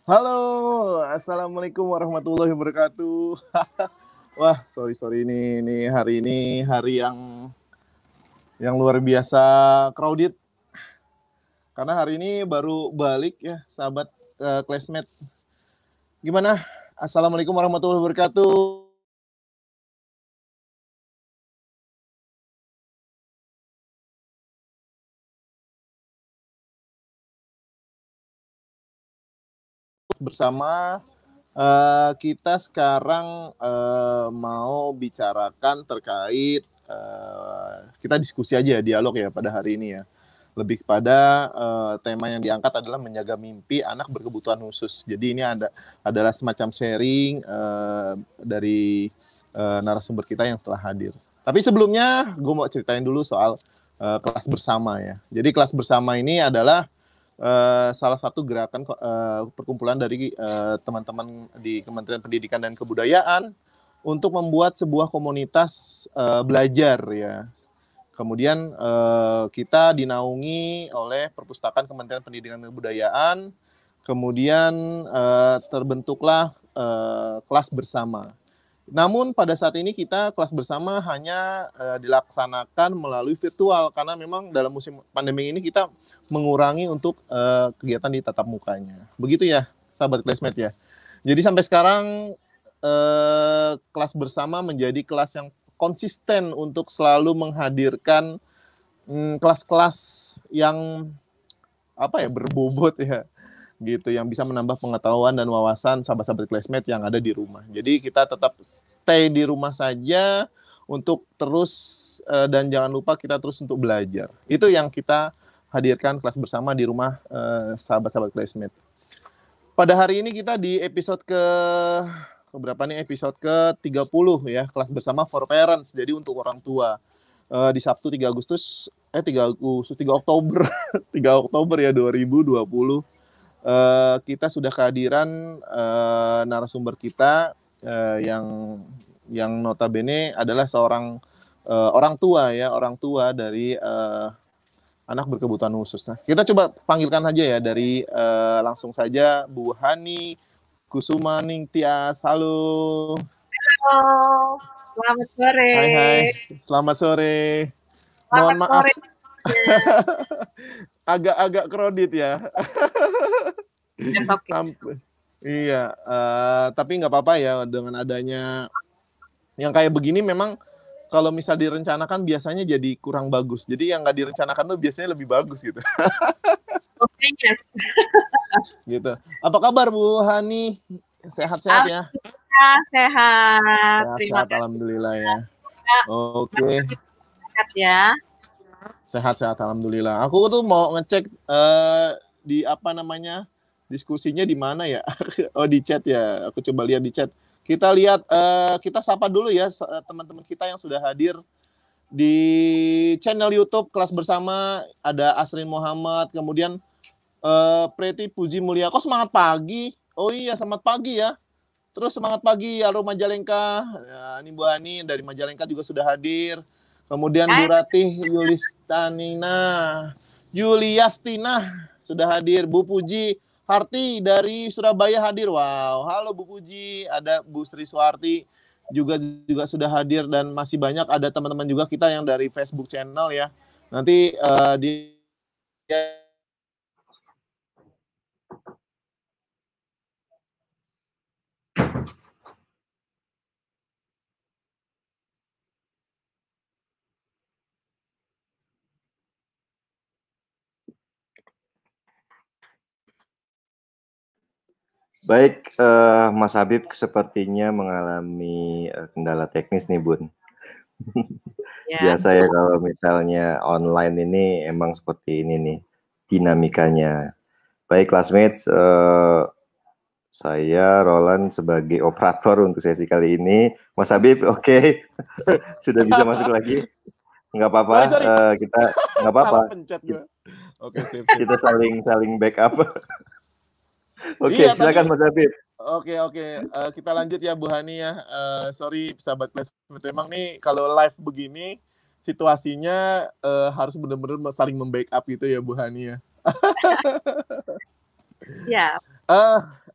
Halo, assalamualaikum warahmatullahi wabarakatuh. Wah, sorry ini hari yang luar biasa crowded karena hari ini baru balik ya, sahabat classmate. Gimana? Assalamualaikum warahmatullahi wabarakatuh. Bersama kita sekarang mau bicarakan terkait kita diskusi aja dialog ya pada hari ini ya. Lebih kepada tema yang diangkat adalah menjaga mimpi anak berkebutuhan khusus. Jadi ini adalah semacam sharing dari narasumber kita yang telah hadir. Tapi sebelumnya gue mau ceritain dulu soal kelas bersama ya. Jadi kelas bersama ini adalah salah satu gerakan perkumpulan dari teman-teman di Kementerian Pendidikan dan Kebudayaan untuk membuat sebuah komunitas belajar ya. Kemudian kita dinaungi oleh Perpustakaan Kementerian Pendidikan dan Kebudayaan. Kemudian terbentuklah kelas bersama. Namun pada saat ini kita kelas bersama hanya dilaksanakan melalui virtual karena memang dalam musim pandemi ini kita mengurangi untuk kegiatan di tatap mukanya. Begitu ya, sahabat classmate ya. Jadi sampai sekarang kelas bersama menjadi kelas yang konsisten untuk selalu menghadirkan kelas-kelas yang berbobot ya gitu, yang bisa menambah pengetahuan dan wawasan sahabat-sahabat classmate yang ada di rumah. Jadi kita tetap stay di rumah saja untuk terus dan jangan lupa kita terus untuk belajar. Itu yang kita hadirkan kelas bersama di rumah sahabat-sahabat classmate. Pada hari ini kita di episode berapa nih, episode ke-30 ya, kelas bersama for parents, jadi untuk orang tua. Di Sabtu 3 Oktober 3 Oktober ya 2020 kita sudah kehadiran narasumber kita yang notabene adalah seorang orang tua dari anak berkebutuhan khusus. Nah, kita coba panggilkan aja ya dari langsung saja Bu Hani Kusuma Ningtyas. Halo. Halo, selamat sore. Hai, selamat sore. Mohon maaf. Sore. Agak crowded ya. Okay. Iya, tapi nggak apa-apa ya dengan adanya yang kayak begini. Memang kalau misal direncanakan biasanya jadi kurang bagus. Jadi yang nggak direncanakan tuh biasanya lebih bagus gitu. Okay, yes. Gitu. Apa kabar Bu Hani? Sehat-sehat ya? Sehat. Sehat-sehat, alhamdulillah ya. Oke. Sehat ya. Sehat-sehat, alhamdulillah. Aku tuh mau ngecek di diskusinya di mana ya? Oh, di chat ya. Aku coba lihat di chat. Kita lihat, kita sapa dulu ya teman-teman kita yang sudah hadir di channel YouTube Kelas Bersama. Ada Asrin Muhammad, kemudian Preti Puji Mulia. Kok semangat pagi? Oh iya, selamat pagi ya. Terus semangat pagi Aro Majalengka. Ya, ini Bu Hani dari Majalengka juga sudah hadir. Kemudian Bu Ratih Yuliastina sudah hadir. Bu Puji Harti dari Surabaya hadir. Wow, halo Bu Puji. Ada Bu Sri Suwarti juga sudah hadir, dan masih banyak ada teman-teman juga kita yang dari Facebook channel ya. Nanti di Baik, Mas Habib sepertinya mengalami kendala teknis nih, Bun. Ya. Biasa ya kalau misalnya online ini emang seperti ini nih dinamikanya. Baik, classmates, saya Roland sebagai operator untuk sesi kali ini. Mas Habib, oke. Sudah bisa masuk lagi? Nggak apa-apa, kita nggak apa-apa. Oke, sip. Kita saling backup. Oke, iya, silakan Mas Habib. Oke, kita lanjut ya Bu Hani ya. Sorry sahabat classmate, memang nih kalau live begini situasinya harus benar-benar saling membackup gitu ya Bu Hani ya. Siap.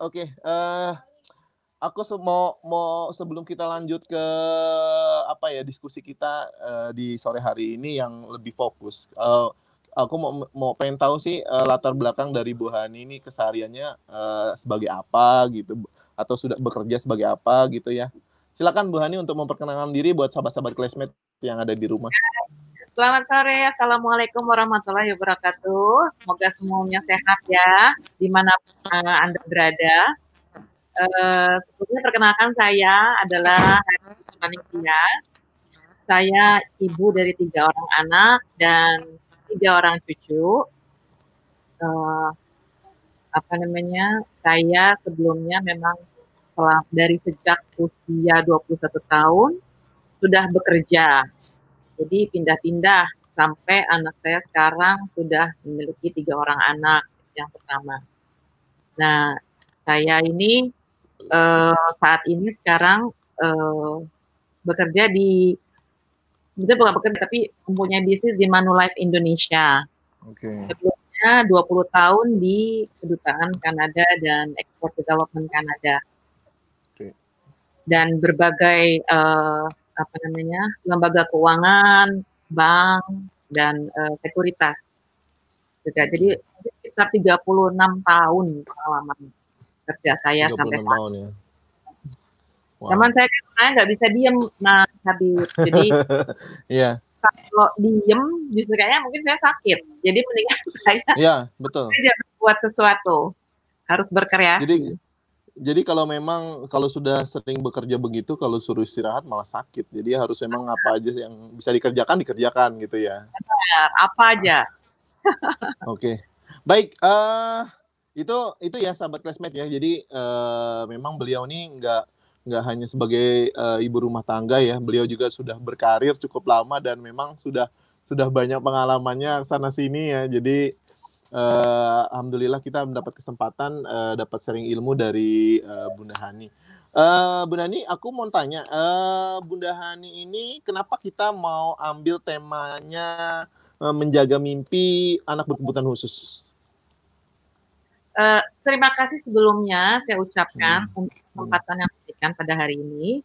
Oke, aku mau sebelum kita lanjut ke apa ya, diskusi kita, di sore hari ini yang lebih fokus, aku mau pengen tahu sih, latar belakang dari Bu Hani ini kesehariannya, sebagai apa gitu, atau sudah bekerja sebagai apa gitu ya. Silakan Bu Hani untuk memperkenalkan diri buat sahabat-sahabat classmate yang ada di rumah. Selamat sore, Assalamualaikum warahmatullahi wabarakatuh. Semoga semuanya sehat ya, dimanapun Anda berada. Sebelumnya perkenalkan saya adalah Hani Kusumanitia. Saya ibu dari 3 orang anak dan 3 orang cucu. Saya sebelumnya memang dari sejak usia 21 tahun sudah bekerja. Jadi pindah-pindah sampai anak saya sekarang sudah memiliki 3 orang anak yang pertama. Nah, saya ini saat ini sekarang bekerja sebetulnya bukan bekerja tapi mempunyai bisnis di Manulife Indonesia. Sebelumnya 20 tahun di Kedutaan Kanada dan Export Development Kanada. Dan berbagai lembaga keuangan, bank, dan sekuritas juga. Jadi sekitar 36 tahun pengalaman kerja saya sampai saat tahun ya. Zaman saya kan nggak bisa diem, Mas Habib. Jadi Iya. kalau diem justru kayaknya mungkin saya sakit. Jadi mendingan saya Iya, betul. buat sesuatu, harus berkreasi. Jadi kalau sudah sering bekerja begitu, kalau suruh istirahat malah sakit. Jadi harus emang apa aja yang bisa dikerjakan gitu ya. Benar, apa aja. Oke. Baik, itu ya sahabat classmate ya. Jadi memang beliau ini nggak hanya sebagai ibu rumah tangga ya. Beliau juga sudah berkarir cukup lama dan memang sudah banyak pengalamannya sana sini ya. Jadi alhamdulillah kita mendapat kesempatan dapat sharing ilmu dari Bunda Hani. Bunda Hani, aku mau tanya, Bunda Hani ini kenapa kita mau ambil temanya menjaga mimpi anak berkebutuhan khusus? Terima kasih sebelumnya saya ucapkan untuk kesempatan yang diberikan pada hari ini.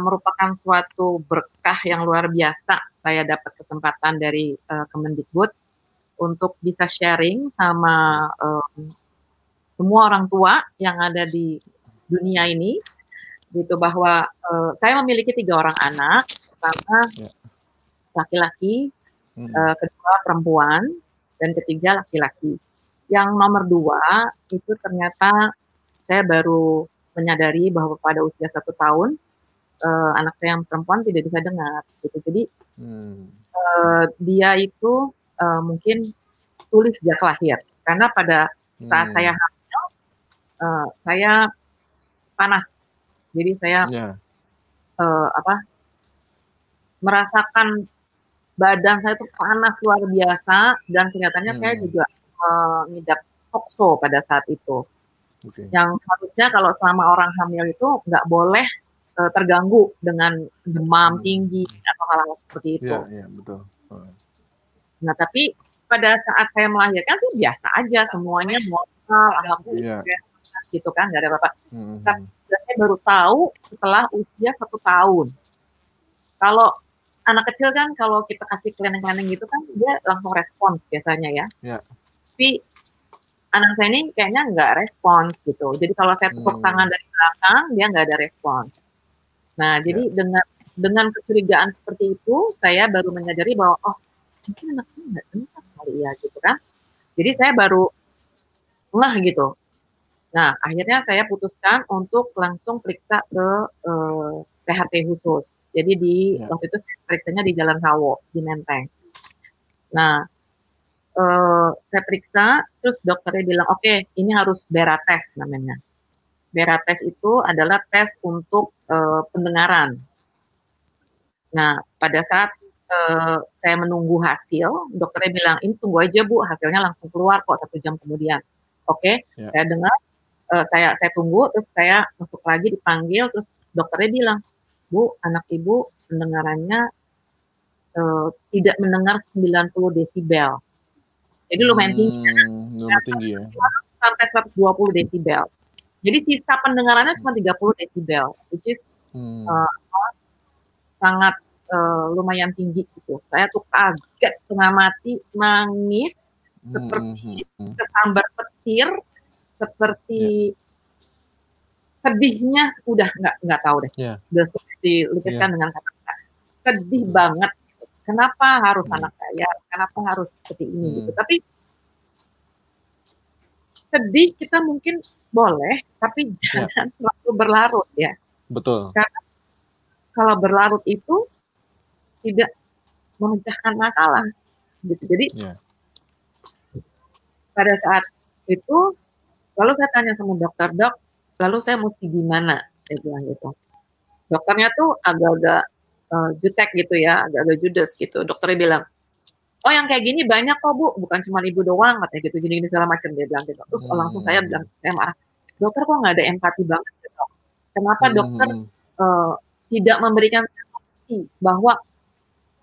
Merupakan suatu berkah yang luar biasa saya dapat kesempatan dari Kemendikbud untuk bisa sharing sama semua orang tua yang ada di dunia ini, gitu, bahwa saya memiliki 3 orang anak, pertama laki-laki, kedua perempuan, dan ketiga laki-laki. Yang nomor 2 itu ternyata saya baru menyadari bahwa pada usia 1 tahun anak saya yang perempuan tidak bisa dengar, gitu. Jadi dia itu mungkin tuli sejak lahir, karena pada saat saya hamil, saya panas, jadi saya merasakan badan saya itu panas luar biasa dan kelihatannya saya juga mengidap tokso pada saat itu. Yang harusnya kalau selama orang hamil itu nggak boleh terganggu dengan demam tinggi atau hal-hal seperti itu. Iya, betul. Nah, tapi pada saat saya melahirkan sih biasa aja, semuanya normal, alhamdulillah, gitu kan, nggak ada apa-apa. Tapi saya baru tahu setelah usia 1 tahun. Kalau anak kecil kan kalau kita kasih cleaning gitu kan dia langsung respons biasanya ya. Tapi anak saya ini kayaknya nggak respons gitu. Jadi kalau saya tepuk tangan dari belakang dia nggak ada respons. Nah, jadi dengan kecurigaan seperti itu saya baru menyadari bahwa mungkin anak saya nggak dengar kali ya gitu kan. Jadi saya baru ngeh gitu. Nah, akhirnya saya putuskan untuk langsung periksa ke PHT khusus. Jadi waktu itu saya periksanya di Jalan Sawo, di Menteng. Nah, saya periksa, terus dokternya bilang, oke, ini harus BERA tes namanya. BERA tes itu adalah tes untuk pendengaran. Nah, pada saat saya menunggu hasil, dokternya bilang, ini tunggu aja Bu, hasilnya langsung keluar kok 1 jam kemudian. Oke, saya dengar, saya tunggu, terus saya masuk lagi dipanggil, terus dokternya bilang, Bu, anak Ibu pendengarannya tidak mendengar 90 desibel. Jadi lumayan tinggi. Lumayan tinggi ya. sampai 120 desibel. Jadi sisa pendengarannya cuma 30 desibel, which is sangat lumayan tinggi gitu. Saya tuh kaget setengah mati, nangis seperti kesambar petir, seperti sedihnya udah nggak tahu deh. Udah seperti lukiskan dengan kata-kata. Sedih banget. Kenapa harus anak saya? Kenapa harus seperti ini gitu? Tapi sedih kita mungkin boleh, tapi jangan terlalu berlarut ya. Betul. Karena kalau berlarut itu tidak memecahkan masalah gitu. Jadi pada saat itu lalu saya tanya sama dokter, dok, lalu saya mesti gimana? Saya bilang gitu. Dokternya tuh agak-agak jutek gitu ya, agak-agak judes gitu. Dokternya bilang, oh yang kayak gini banyak kok Bu, bukan cuma ibu doang, katanya gitu, gini-gini segala macam, dia bilang gitu. Terus langsung saya bilang, saya marah, dokter kok nggak ada empati banget gitu. Kenapa dokter tidak memberikan empati bahwa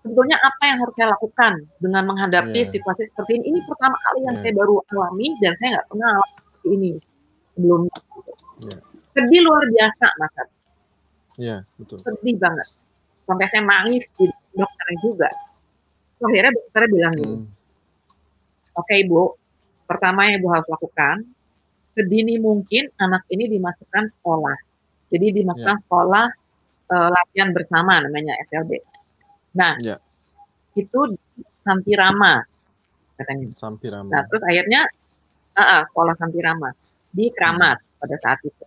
sebetulnya apa yang harus saya lakukan dengan menghadapi situasi seperti ini? Ini pertama kali yang saya baru alami dan saya nggak pernah alami seperti ini sebelumnya. Sedih luar biasa, Mas. Betul. Sedih banget. Sampai saya nangis di dokternya juga. Akhirnya dokternya bilang gini, oke Ibu, pertama yang Ibu harus lakukan, sedini mungkin anak ini dimasukkan sekolah. Jadi dimasukkan sekolah latihan bersama namanya SLB. Nah, itu Sampirama katanya. Sampirama. Nah, terus akhirnya sekolah Sampirama di Kramat pada saat itu.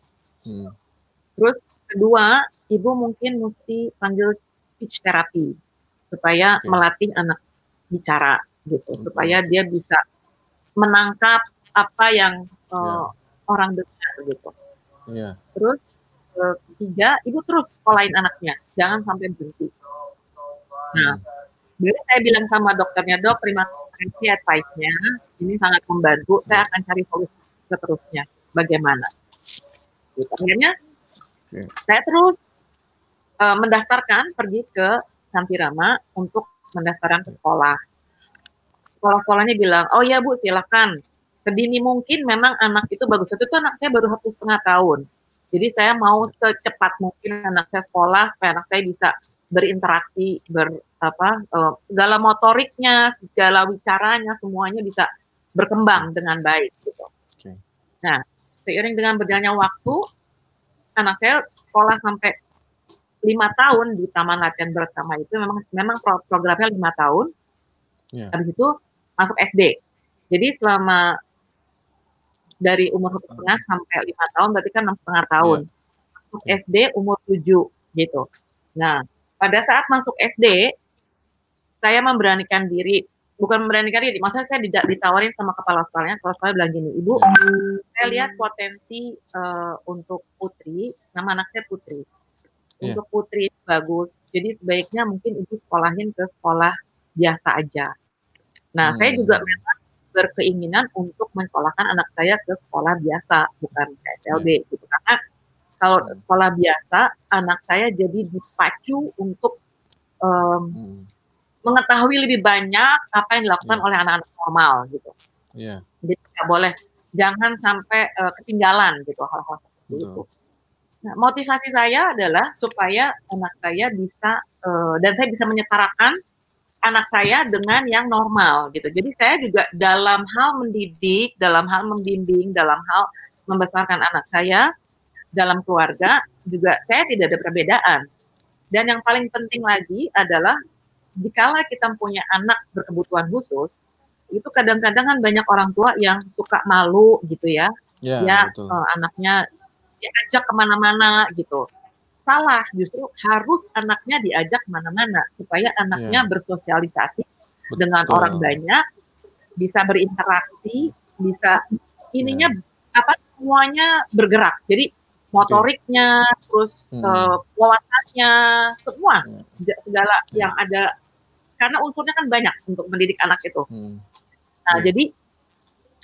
Terus kedua, Ibu mungkin mesti panggil speech therapy supaya melatih anak bicara gitu, supaya dia bisa menangkap apa yang orang dengar gitu. Terus ketiga, Ibu terus sekolahin anaknya, jangan sampai berhenti. Nah, jadi saya bilang sama dokternya, dok, terima kasih advice-nya, ini sangat membantu, saya akan cari solusi seterusnya, bagaimana. Gitu. Akhirnya saya terus mendaftarkan, pergi ke Sampirama untuk mendaftarkan ke sekolah. Sekolah-sekolahnya bilang, oh ya Bu, silakan. Sedini mungkin memang anak itu bagus. Itu anak saya baru 1,5 tahun. Jadi saya mau secepat mungkin anak saya sekolah supaya anak saya bisa berinteraksi, segala motoriknya, segala bicaranya, semuanya bisa berkembang dengan baik gitu. Nah, seiring dengan berjalannya waktu, anak saya sekolah sampai 5 tahun di Taman Latihan Bersama itu memang programnya 5 tahun. Habis itu masuk SD. Jadi selama dari umur 1,5 sampai 5 tahun berarti kan 6,5 tahun. Masuk SD umur 7 gitu. Nah, pada saat masuk SD saya memberanikan diri, bukan memberanikan diri, maksudnya saya ditawarin sama kepala sekolahnya bilang gini, Ibu, saya lihat potensi untuk Putri, nama anak saya Putri. Untuk Putri bagus. Jadi sebaiknya mungkin Ibu sekolahin ke sekolah biasa aja. Nah, saya juga memang berkeinginan untuk mensekolahkan anak saya ke sekolah biasa, bukan ke SLB gitu. Karena kalau sekolah biasa, anak saya jadi dipacu untuk mengetahui lebih banyak apa yang dilakukan oleh anak-anak normal gitu. Jadi nggak boleh, jangan sampai ketinggalan gitu hal-hal seperti itu. Nah, motivasi saya adalah supaya anak saya bisa dan saya bisa menyetarakan anak saya dengan yang normal gitu. Jadi saya juga dalam hal mendidik, dalam hal membimbing, dalam hal membesarkan anak saya dalam keluarga juga saya tidak ada perbedaan. Dan yang paling penting lagi adalah dikala kita punya anak berkebutuhan khusus, itu kadang-kadang kan banyak orang tua yang suka malu gitu ya, anaknya diajak kemana-mana gitu. Salah, justru harus anaknya diajak kemana-mana supaya anaknya bersosialisasi dengan orang banyak, bisa berinteraksi, bisa ininya semuanya bergerak. Jadi motoriknya, terus wawasannya, semua segala yang ada, karena unsurnya kan banyak untuk mendidik anak itu. Nah, jadi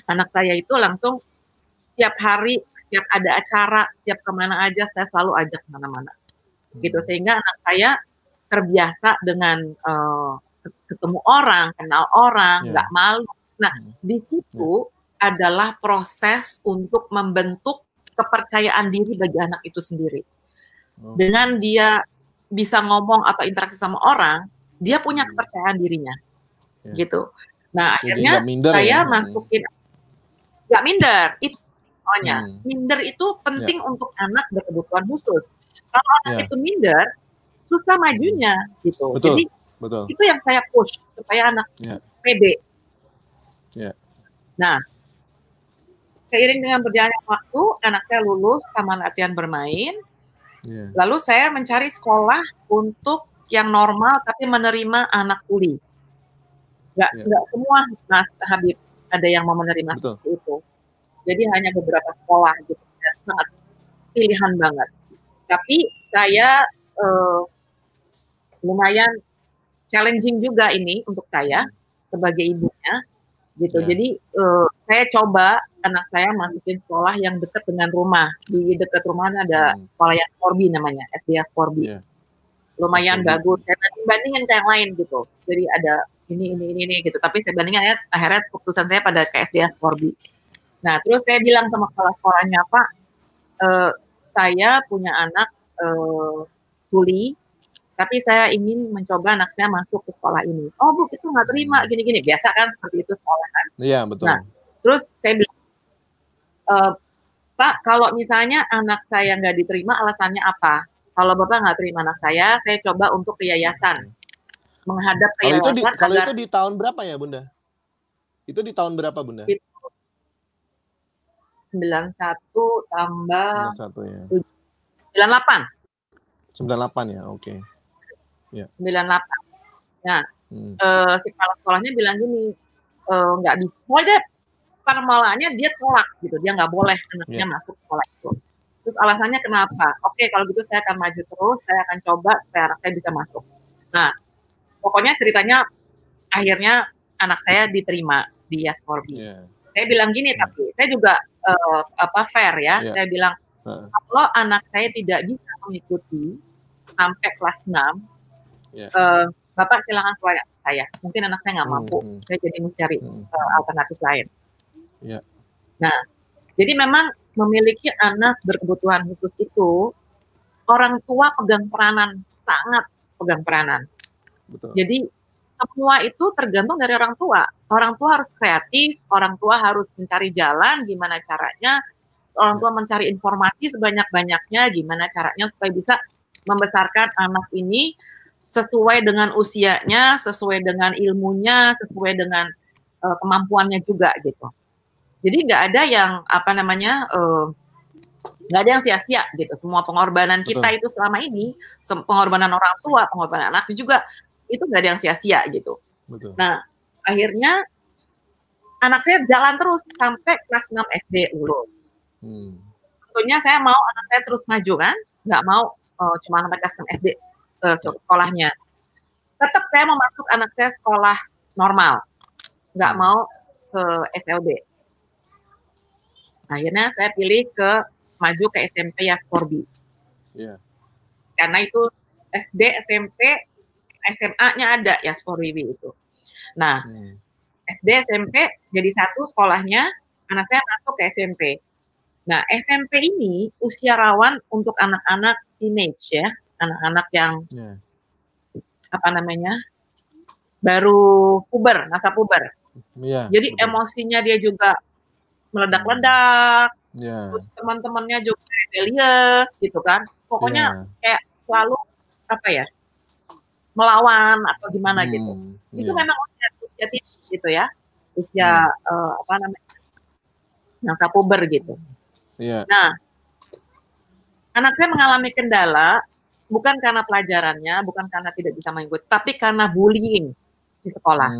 anak saya itu langsung setiap hari, setiap ada acara, setiap kemana aja saya selalu ajak kemana-mana. Gitu, sehingga anak saya terbiasa dengan ketemu orang, kenal orang, nggak malu. Nah, di situ adalah proses untuk membentuk kepercayaan diri bagi anak itu sendiri. Dengan dia bisa ngomong atau interaksi sama orang, dia punya kepercayaan dirinya, gitu. Nah, jadi akhirnya saya masukin, nggak minder, itu soalnya. Minder itu penting untuk anak berkebutuhan khusus. Kalau anak itu minder, susah majunya, gitu. Betul, jadi betul. Itu yang saya push supaya anak pede. Nah, seiring dengan berjalannya waktu, anak saya lulus taman latihan bermain. Lalu saya mencari sekolah untuk yang normal tapi menerima anak tuli. Nggak semua, Mas Habib, ada yang mau menerima seperti itu. Jadi hanya beberapa sekolah gitu, dan sangat pilihan banget. Tapi saya lumayan challenging juga ini untuk saya sebagai ibunya, gitu. Jadi saya coba anak saya masukin sekolah yang dekat dengan rumah. Di dekat rumah ada sekolah yang Ascorbi namanya, SD Ascorbi. Lumayan bagus. Saya bandingin ke yang lain gitu. Jadi ada ini gitu. Tapi saya bandingin, akhirnya keputusan saya pada ke SD Ascorbi. Nah, terus saya bilang sama kepala sekolahnya, Pak, saya punya anak tuli, tapi saya ingin mencoba anak saya masuk ke sekolah ini. Oh, Bu, itu nggak terima, gini-gini. Biasa kan seperti itu sekolah kan. Iya, betul. Nah, terus saya bilang, Pak, kalau misalnya anak saya nggak diterima, alasannya apa? Kalau Bapak nggak terima anak saya coba untuk ke yayasan. Menghadap ke yayasan. Kalau itu di tahun berapa ya, Bunda? Itu di tahun berapa, Bunda? Itu 91 tambah 91 ya. 98. 98 ya, oke. Ya. 98. Nah, si kepala sekolahnya bilang gini, nggak bisa. Pokoknya malahnya dia tolak gitu, dia nggak boleh anaknya masuk sekolah itu. Terus alasannya kenapa? Oke, kalau gitu saya akan maju terus, saya akan coba supaya anak saya bisa masuk. Nah, pokoknya ceritanya akhirnya anak saya diterima di Ascorbi. Saya bilang gini, tapi saya juga fair ya. Saya bilang, kalau anak saya tidak bisa mengikuti sampai kelas 6, Bapak silakan keluar saya. Mungkin anak saya nggak mampu, saya jadi mencari alternatif lain. Nah, jadi memang memiliki anak berkebutuhan khusus itu, orang tua pegang peranan, sangat pegang peranan. Betul. Jadi semua itu tergantung dari orang tua. Orang tua harus kreatif, orang tua harus mencari jalan gimana caranya, orang tua mencari informasi sebanyak-banyaknya gimana caranya supaya bisa membesarkan anak ini sesuai dengan usianya, sesuai dengan ilmunya, sesuai dengan kemampuannya juga gitu. Jadi nggak ada yang nggak ada yang sia-sia gitu. Semua pengorbanan kita itu selama ini, pengorbanan orang tua, pengorbanan anak juga, itu nggak ada yang sia-sia gitu. Betul. Nah, akhirnya anak saya jalan terus sampai kelas 6 SD lulus. Tentunya saya mau anak saya terus maju kan, nggak mau cuma sampai kelas 6 SD sekolahnya. Tetap saya mau masuk anak saya sekolah normal, nggak mau ke SLB. Akhirnya saya pilih maju ke SMP Ascorbi. Karena itu SD, SMP, SMA-nya ada Ascorbi itu. Nah, SD, SMP jadi satu sekolahnya, anak saya masuk ke SMP. Nah, SMP ini usia rawan untuk anak-anak teenage ya, anak-anak yang baru puber, masa puber. Jadi betul. Emosinya dia juga meledak-ledak, terus teman-temannya juga rebellious gitu kan, pokoknya kayak selalu melawan atau gimana gitu. Itu memang usia tinggi gitu ya, usia masa puber gitu. Nah, anak saya mengalami kendala bukan karena pelajarannya, bukan karena tidak bisa mengikuti, tapi karena bullying di sekolah.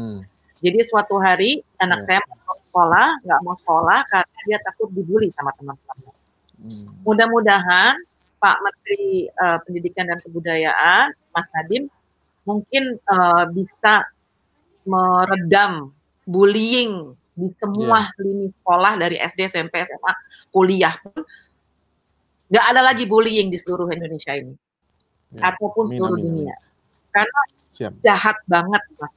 Jadi suatu hari anak saya mau sekolah, nggak mau sekolah karena dia takut dibully sama teman-teman. Mudah-mudahan Pak Menteri Pendidikan dan Kebudayaan, Mas Nadiem, mungkin bisa meredam bullying di semua lini sekolah dari SD, SMP, SMA, kuliah pun nggak ada lagi bullying di seluruh Indonesia ini, ataupun seluruh dunia, karena jahat banget Mas.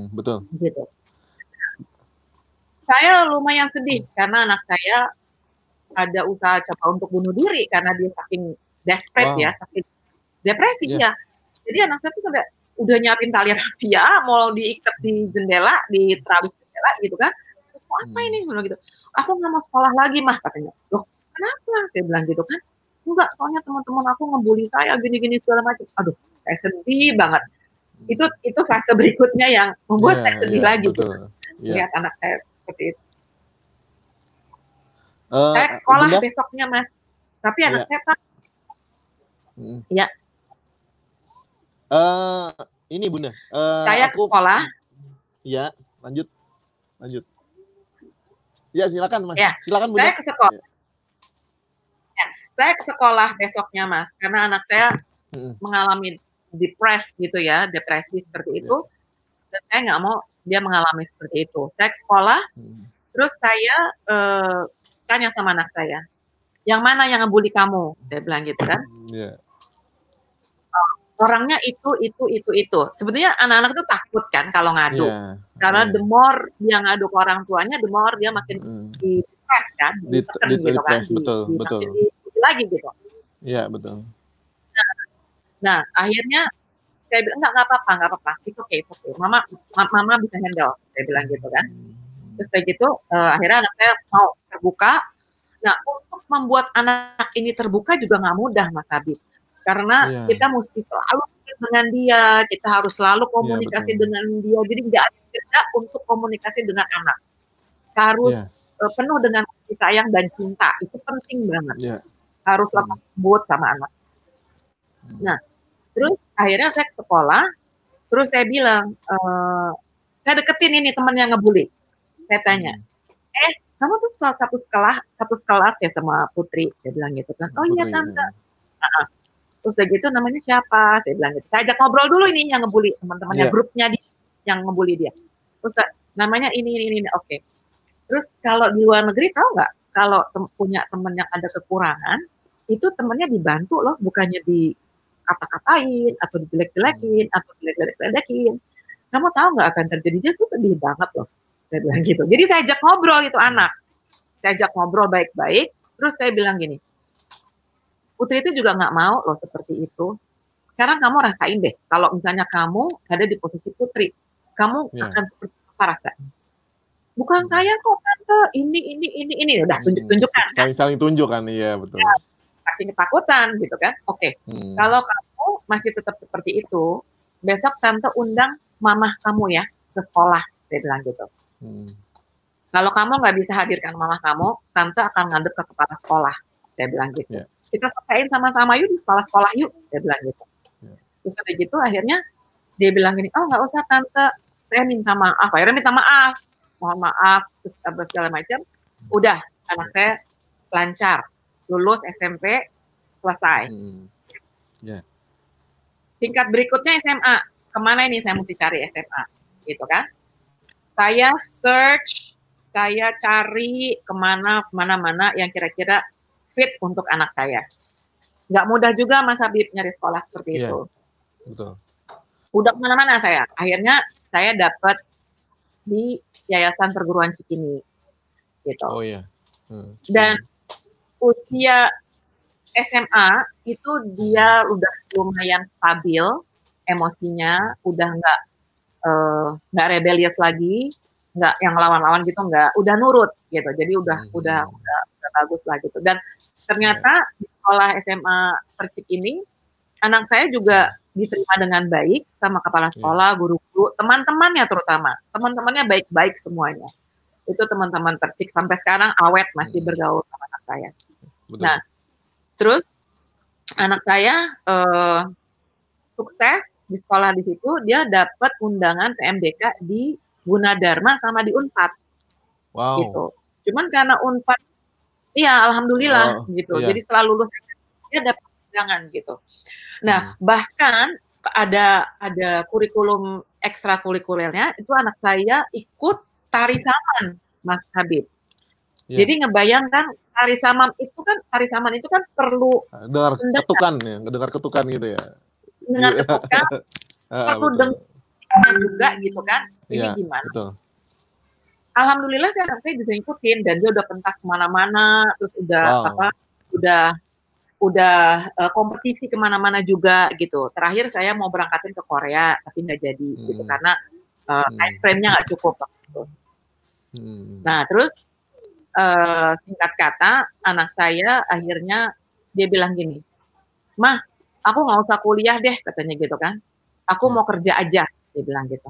Betul. Gitu. Saya lumayan sedih karena anak saya ada usaha coba untuk bunuh diri karena dia saking desperate ya, saking depresi ya. Jadi anak saya tuh udah nyiapin tali rafia, mau diikat di jendela, di teralis jendela gitu kan. Terus mau apa ini? Gitu. Aku nggak mau sekolah lagi mah katanya. Loh kenapa? Saya bilang gitu kan. Enggak, soalnya teman-teman aku ngebully saya gini-gini segala macam. Aduh, saya sedih banget. Itu fase berikutnya yang membuat saya sedih lagi. Betul. Gitu. Lihat anak saya seperti itu. Saya sekolah Bunda? Besoknya Mas, tapi anak saya tak. Ya. Ini Bunda. Saya ke sekolah. Ya, lanjut. Ya silakan Mas. Ya, silakan Bunda. Saya ke sekolah. Ya, saya ke sekolah besoknya Mas, karena anak saya mengalami depresi seperti itu. Dan saya nggak mau dia mengalami seperti itu. Saya ke sekolah, terus saya tanya sama anak saya, yang mana yang ngebully kamu? Saya bilang gitu kan. Orangnya itu. Sebetulnya anak-anak itu takut kan kalau ngadu. Karena the more dia ngadu ke orang tuanya, the more dia makin di-stress kan, ditekan gitu kan. Betul. Lagi gitu. Iya, betul. Nah, akhirnya saya bilang enggak apa-apa. It's okay. Mama bisa handle. Saya bilang gitu kan. Terus kayak gitu, akhirnya anak saya mau terbuka. Nah, untuk membuat anak ini terbuka juga nggak mudah, Mas Habib. Karena kita mesti selalu dengan dia, kita harus selalu komunikasi dengan dia. Jadi nggak ada jeda untuk komunikasi dengan anak. Harus penuh dengan kasih sayang dan cinta. Itu penting banget. Harus lembut sama anak. Nah, terus akhirnya saya ke sekolah, terus saya bilang, saya deketin ini teman yang ngebully. Saya tanya, kamu tuh satu kelas ya sama Putri? Saya bilang gitu kan. Oh iya Tante. Terus udah gitu namanya siapa? Saya bilang gitu. Saya ajak ngobrol dulu ini yang ngebully teman-temannya, grupnya dia yang ngebully dia. Terus namanya ini. Oke. Terus kalau di luar negeri tahu nggak? Kalau punya teman yang ada kekurangan, itu temannya dibantu loh, bukannya dikata-katain atau dijelek-jelekin atau diledek-ledekin. Kamu tahu nggak akan terjadi? Dia tuh sedih banget loh. Saya bilang gitu. Jadi saya ajak ngobrol itu anak. Saya ajak ngobrol baik-baik. Terus saya bilang gini, Putri itu juga nggak mau loh seperti itu. Sekarang kamu rasain deh. Kalau misalnya kamu ada di posisi Putri, kamu akan seperti apa rasanya? Bukan saya kok Tante. Ini. Udah tunjuk-tunjukkan. Saling tunjukkan, iya betul. Ya, saking ketakutan gitu kan. Oke. Kalau kamu masih tetap seperti itu, besok Tante undang mamah kamu ya ke sekolah. Saya bilang gitu. Kalau kamu nggak bisa hadirkan mamah kamu, Tante akan ngadep ke kepala sekolah. Saya bilang gitu. Kita selesaiin sama-sama yuk di kepala sekolah yuk. Saya bilang gitu. Terus udah gitu akhirnya dia bilang gini, oh nggak usah Tante, saya minta maaf. Akhirnya minta maaf. Mohon maaf, terus segala macam. Udah, anak saya lancar. Lulus SMP, selesai. Tingkat berikutnya SMA. Kemana ini saya mesti cari SMA? Gitu kan. Saya search, saya cari kemana-mana yang kira-kira fit untuk anak saya. Nggak mudah juga Mas Habib nyari sekolah seperti itu. Betul. Udah kemana-mana saya. Akhirnya saya dapat di Yayasan Perguruan Cikini. Gitu. Oh iya. Dan usia SMA itu dia udah lumayan stabil emosinya, udah nggak rebellious lagi, nggak yang lawan-lawan gitu, udah nurut gitu. Jadi udah bagus lah gitu. Dan ternyata di sekolah SMA Percik ini anak saya juga diterima dengan baik sama kepala sekolah, guru-guru, teman-temannya terutama. Teman-temannya baik-baik semuanya. Itu teman-teman Percik sampai sekarang awet masih bergaul sama anak saya. Betul. Nah, terus anak saya sukses di sekolah di situ, dia dapat undangan PMDK di Gunadarma sama di Unpad. Wow. Gitu. Cuman karena Unpad, iya alhamdulillah gitu. Jadi setelah lulus dia dapat undangan gitu. Nah, bahkan ada kurikulum ekstrakurikulernya, itu anak saya ikut tari saman, Mas Habib. Jadi ngebayangkan tari saman itu kan perlu dengar ketukan gitu ya. Dengar ketukan, perlu dengar juga gitu kan. Ini gimana? Betul. alhamdulillah saya bisa ngikutin dan dia udah pentas kemana-mana, terus udah kompetisi kemana-mana juga gitu. Terakhir saya mau berangkatin ke Korea tapi nggak jadi gitu karena time frame-nya nggak cukup gitu. Nah terus singkat kata anak saya akhirnya dia bilang gini, "Mah, aku nggak usah kuliah deh," katanya gitu kan. "Aku mau kerja aja," dia bilang gitu.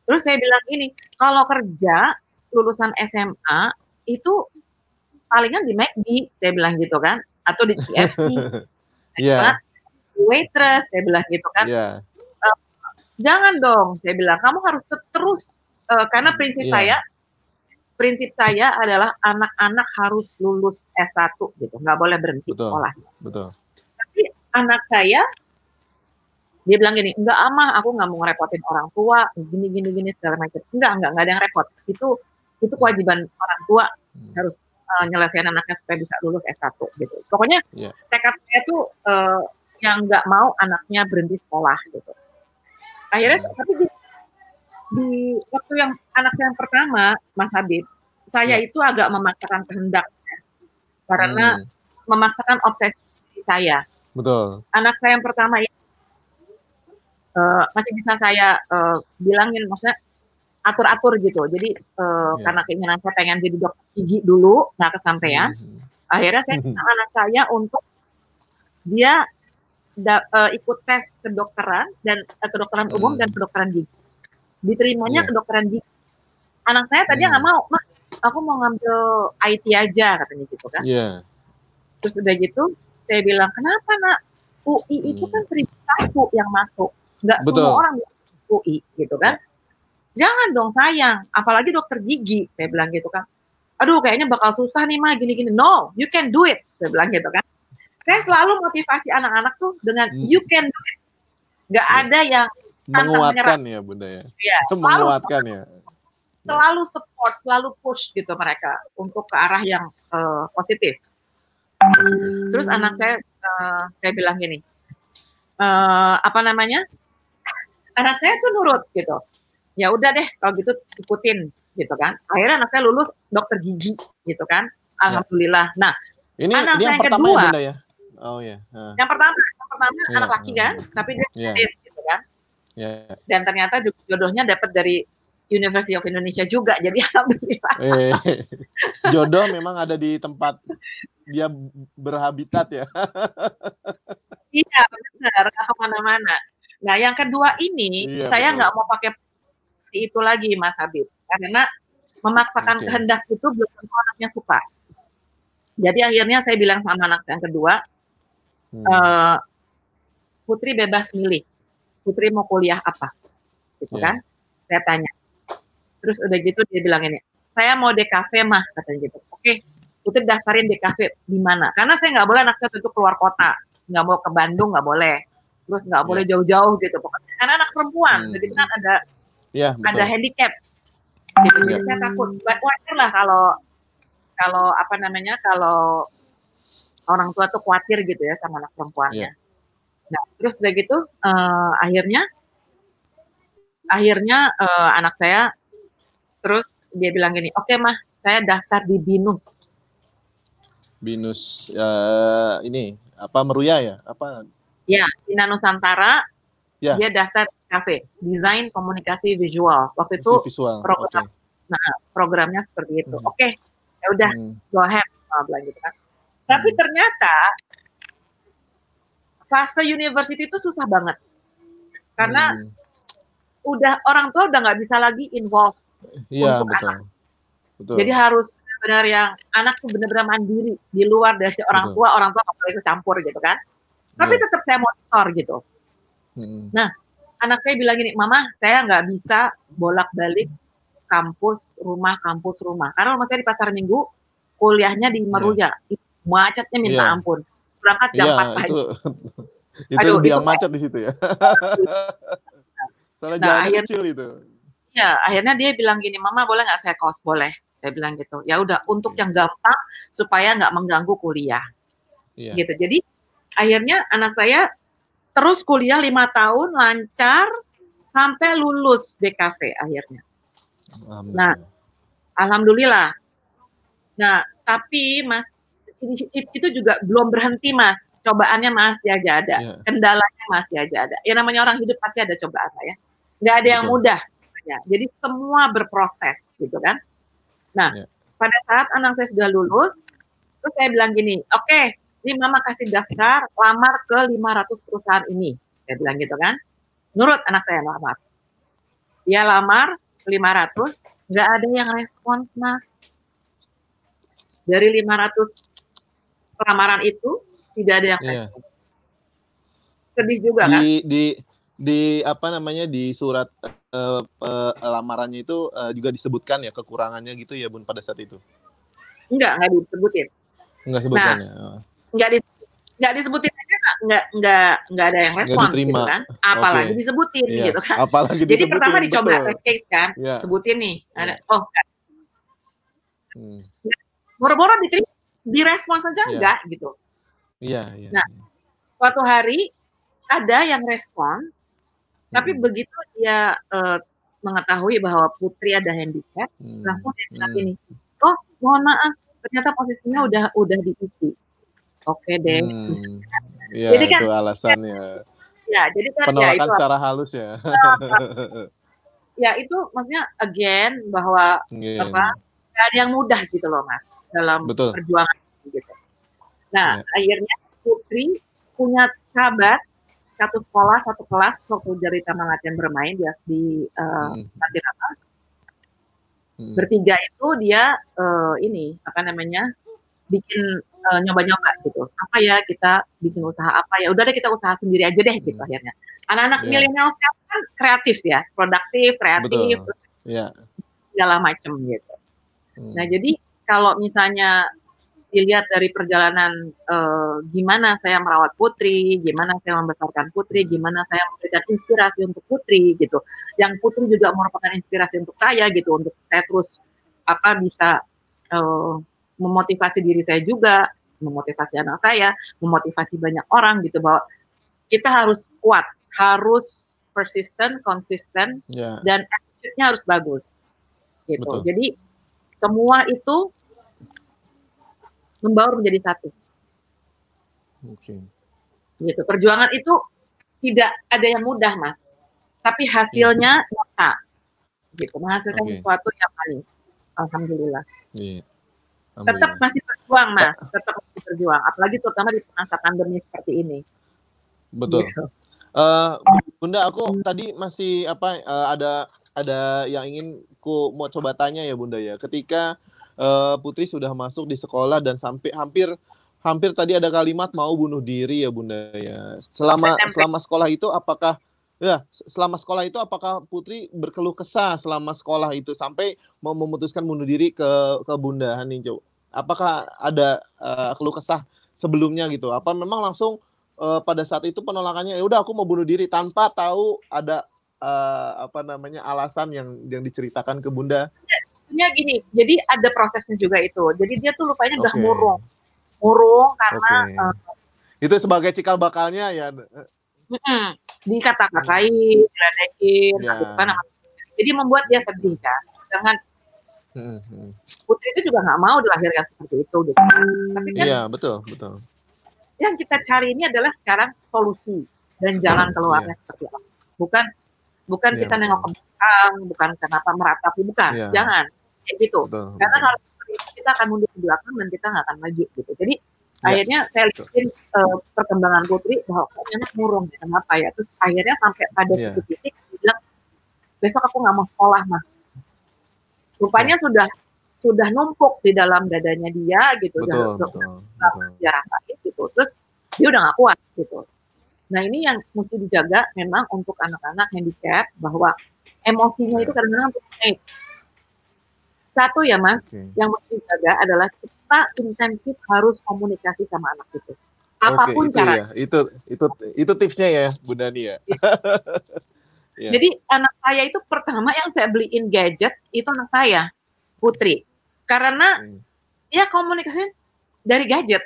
Terus saya bilang gini, kalau kerja lulusan SMA itu palingan di McD, saya bilang gitu kan, atau di KFC, waitress, saya bilang gitu kan. Jangan dong, saya bilang, kamu harus terus karena prinsip saya adalah anak-anak harus lulus S1 gitu, nggak boleh berhenti sekolah. Betul. Tapi anak saya dia bilang gini, enggak amah, aku nggak mau ngerepotin orang tua, gini segala macam. Enggak ada yang repot. Itu kewajiban orang tua harus nyelesain anaknya supaya bisa lulus S1 gitu. Pokoknya tekad saya tuh yang nggak mau anaknya berhenti sekolah gitu. Akhirnya tapi di waktu yang anak saya yang pertama, Mas Habib, saya itu agak memaksakan kehendak karena memaksakan obsesi saya. Betul. Anak saya yang pertama masih bisa saya bilangin, maksudnya atur-atur gitu. Jadi karena keinginan saya pengen jadi dokter gigi dulu, nggak kesampaian. Akhirnya saya minta anak saya untuk dia ikut tes kedokteran dan kedokteran umum dan kedokteran gigi. Diterimanya kedokteran gigi. Anak saya tadi nggak mau, "Mak, aku mau ngambil IT aja," katanya gitu kan. Terus udah gitu, saya bilang, "Kenapa nak? UI itu kan 1.001 yang masuk. Nggak semua orang bisa UI gitu kan. Jangan dong sayang, apalagi dokter gigi," saya bilang gitu kan. "Aduh kayaknya bakal susah nih mah gini-gini." "No, you can do it," saya bilang gitu kan. Saya selalu motivasi anak-anak tuh dengan you can do it. Nggak ada yang menguatkan ya Bunda ya. Menguatkan ya. Selalu support, selalu push gitu mereka untuk ke arah yang positif. Terus anak saya bilang gini, anak saya tuh nurut gitu. Ya udah deh kalau gitu ikutin gitu kan. Akhirnya anak saya lulus dokter gigi gitu kan. Alhamdulillah. Nah, ini yang pertama kedua, ya Bunda ya. Oh ya. Yang pertama anak laki kan, tapi dia tes gitu kan. Dan ternyata jodohnya dapat dari University of Indonesia juga, jadi alhamdulillah. Jodoh memang ada di tempat dia berhabitat ya. Iya benar, nggak kemana-mana. Nah yang kedua ini saya nggak mau pakai itu lagi Mas Habib, karena memaksakan kehendak itu belum tentu anaknya suka. Jadi akhirnya saya bilang sama anak yang kedua, Putri bebas milih, Putri mau kuliah apa, gitu kan? Saya tanya. Terus udah gitu dia bilang ini, "Saya mau DKV mah," katanya gitu. "Oke, Putri daftarin DKV di mana?" Karena saya nggak boleh anak saya untuk keluar kota, nggak mau ke Bandung nggak boleh, terus nggak boleh jauh-jauh gitu pokoknya. Karena anak perempuan, begitu kan ada handicap, gitu. Jadi saya takut, wajar lah kalau orang tua tuh khawatir gitu ya sama anak perempuannya. Nah terus udah gitu akhirnya anak saya terus dia bilang gini, "Oke mah, saya daftar di BINUS." BINUS ini apa Meruya ya? Apa? Ya, Bina Nusantara. Dia daftar KV, Desain Komunikasi Visual. Waktu itu program. Nah, programnya seperti itu. Oke, ya udah, go ahead, bilang gitu kan. Tapi ternyata fase university itu susah banget. Karena orang tua udah nggak bisa lagi involve untuk anak. Betul. Jadi harus benar-benar yang anak tuh benar-benar mandiri di luar dari orang tua nggak boleh ikut campur gitu kan. Tapi tetap saya monitor gitu. Nah, anak saya bilang gini, "Mama, saya nggak bisa bolak-balik kampus rumah. Karena rumah saya di Pasar Minggu, kuliahnya di Meruya. Macetnya minta ampun. Berangkat jam 4 pagi. Itu yang macet di situ ya. Soalnya jalan kecil itu. Ya, akhirnya dia bilang gini, "Mama boleh nggak saya kos?" "Boleh." Saya bilang gitu. Ya udah, untuk yang gampang supaya nggak mengganggu kuliah. Gitu. Jadi akhirnya anak saya terus kuliah 5 tahun lancar sampai lulus DKV akhirnya. Nah, Alhamdulillah. Nah, tapi Mas, itu juga belum berhenti Mas. Cobaannya masih aja ada, kendalanya masih aja ada. Ya namanya orang hidup pasti ada cobaan lah ya. Nggak ada yang mudah. Jadi semua berproses gitu kan. Nah, pada saat anak saya sudah lulus, terus saya bilang gini, oke, ini mama kasih daftar lamar ke 500 perusahaan ini. Saya bilang gitu kan. Nurut anak saya lamar. Dia lamar 500, nggak ada yang respons Mas. Dari 500 lamaran itu tidak ada yang respons. Sedih juga kan? Di apa namanya, di surat lamarannya itu juga disebutkan ya kekurangannya gitu ya Bun pada saat itu? Enggak disebutin. Enggak sebutkan ya? Enggak disebutin aja enggak ada yang respon gitu kan. Apalagi disebutin gitu kan. Apalagi jadi pertama dicoba test case kan, sebutin nih. Ada enggak. Boro-boro direspons aja enggak gitu. Nah, suatu hari ada yang respon, tapi begitu dia mengetahui bahwa Putri ada handicap, langsung dia bilang gini, oh mohon maaf, ternyata posisinya udah diisi. Oke deh. Jadi kan itu alasannya. Ya, jadi kan penolakan ya, secara halus ya. Ya itu maksudnya again bahwa apa nggak ada yang mudah gitu loh Mas dalam perjuangan gitu. Nah akhirnya Putri punya sahabat satu sekolah satu kelas waktu dari Taman Latihan Bermain dia di Santirama. Bertiga itu dia ini apa namanya bikin nyoba-nyoba gitu. Apa ya kita bikin usaha apa ya? Udah deh kita usaha sendiri aja deh gitu akhirnya. Anak-anak milenial sekarang kan kreatif ya, produktif, kreatif, segala macam gitu. Nah jadi kalau misalnya dilihat dari perjalanan gimana saya merawat Putri, gimana saya membesarkan Putri, gimana saya memberikan inspirasi untuk Putri gitu. Yang Putri juga merupakan inspirasi untuk saya gitu, untuk saya terus apa bisa memotivasi diri saya juga, memotivasi anak saya, memotivasi banyak orang gitu bahwa kita harus kuat, harus persisten, konsisten, dan attitude-nya harus bagus. Gitu. Betul. Jadi semua itu membaur menjadi satu. Gitu. Perjuangan itu tidak ada yang mudah, Mas. Tapi hasilnya nyata. Gitu, menghasilkan sesuatu yang manis. Alhamdulillah. Tetap masih berjuang, Mas. Tetap masih berjuang. Apalagi terutama di masa pandemi seperti ini. Betul. Gitu. Bunda, aku tadi masih ada yang ingin ku mau coba tanya ya Bunda ya. Ketika Putri sudah masuk di sekolah dan sampai hampir tadi ada kalimat mau bunuh diri ya Bunda ya. Selama sekolah itu apakah Putri berkeluh kesah selama sekolah itu sampai mau memutuskan bunuh diri ke Bunda Haninjo? Apakah ada keluh kesah sebelumnya gitu? Apa memang langsung pada saat itu penolakannya ya udah aku mau bunuh diri tanpa tahu ada alasan yang diceritakan ke Bunda? Ya, sebetulnya gini, jadi ada prosesnya juga itu. Jadi dia tuh lupanya udah murung karena itu sebagai cikal bakalnya ya. Dikata-katain, diledekin, jadi membuat dia sedih kan. Sedangkan Putri itu juga nggak mau dilahirkan seperti itu gitu. Tapi kan betul. Yang kita cari ini adalah sekarang solusi dan jalan keluarnya seperti apa. Bukan kita nengok ke belakang, bukan kenapa meratapi, bukan. Jangan kayak gitu. Karena kalau kita akan mundur ke belakang dan kita nggak akan maju gitu. Jadi akhirnya saya lihatin perkembangan Putri bahwa kayaknya murung, kenapa ya? Terus akhirnya sampai pada titik bilang besok aku nggak mau sekolah mah. Rupanya sudah numpuk di dalam dadanya dia gitu, dia rasain gitu. Terus dia udah nggak kuat gitu. Nah ini yang mesti dijaga memang untuk anak-anak handicap bahwa emosinya itu kadang-kadang naik. Satu ya Mas, yang mesti dijaga adalah kita intensif harus komunikasi sama anak itu. Apapun caranya. Itu tipsnya ya, Bu Dani ya. Jadi anak saya itu pertama yang saya beliin gadget itu anak saya, Putri. Karena dia komunikasinya dari gadget.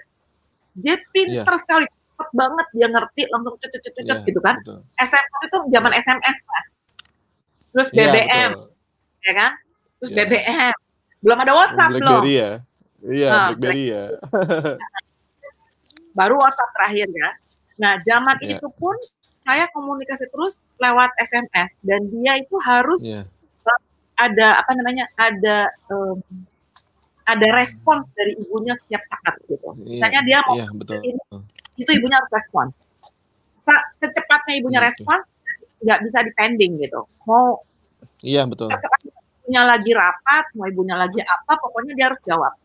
Dia pinter sekali, cepet banget, dia ngerti langsung cecet gitu kan. Betul. SMS itu zaman SMS Mas. Terus BBM, ya kan? Terus BBM. Belum ada WhatsApp BlackBerry ya. Iya, BlackBerry ya. Baru WhatsApp terakhir ya. Nah, zaman itu pun saya komunikasi terus lewat SMS dan dia itu harus ada apa namanya? Ada respons dari ibunya setiap saat gitu. Misalnya dia mau ini, itu ibunya harus respons. Secepatnya ibunya respons, nggak bisa dipending gitu. Mau betul. Ibunya lagi rapat, mau ibunya lagi apa, pokoknya dia harus jawab.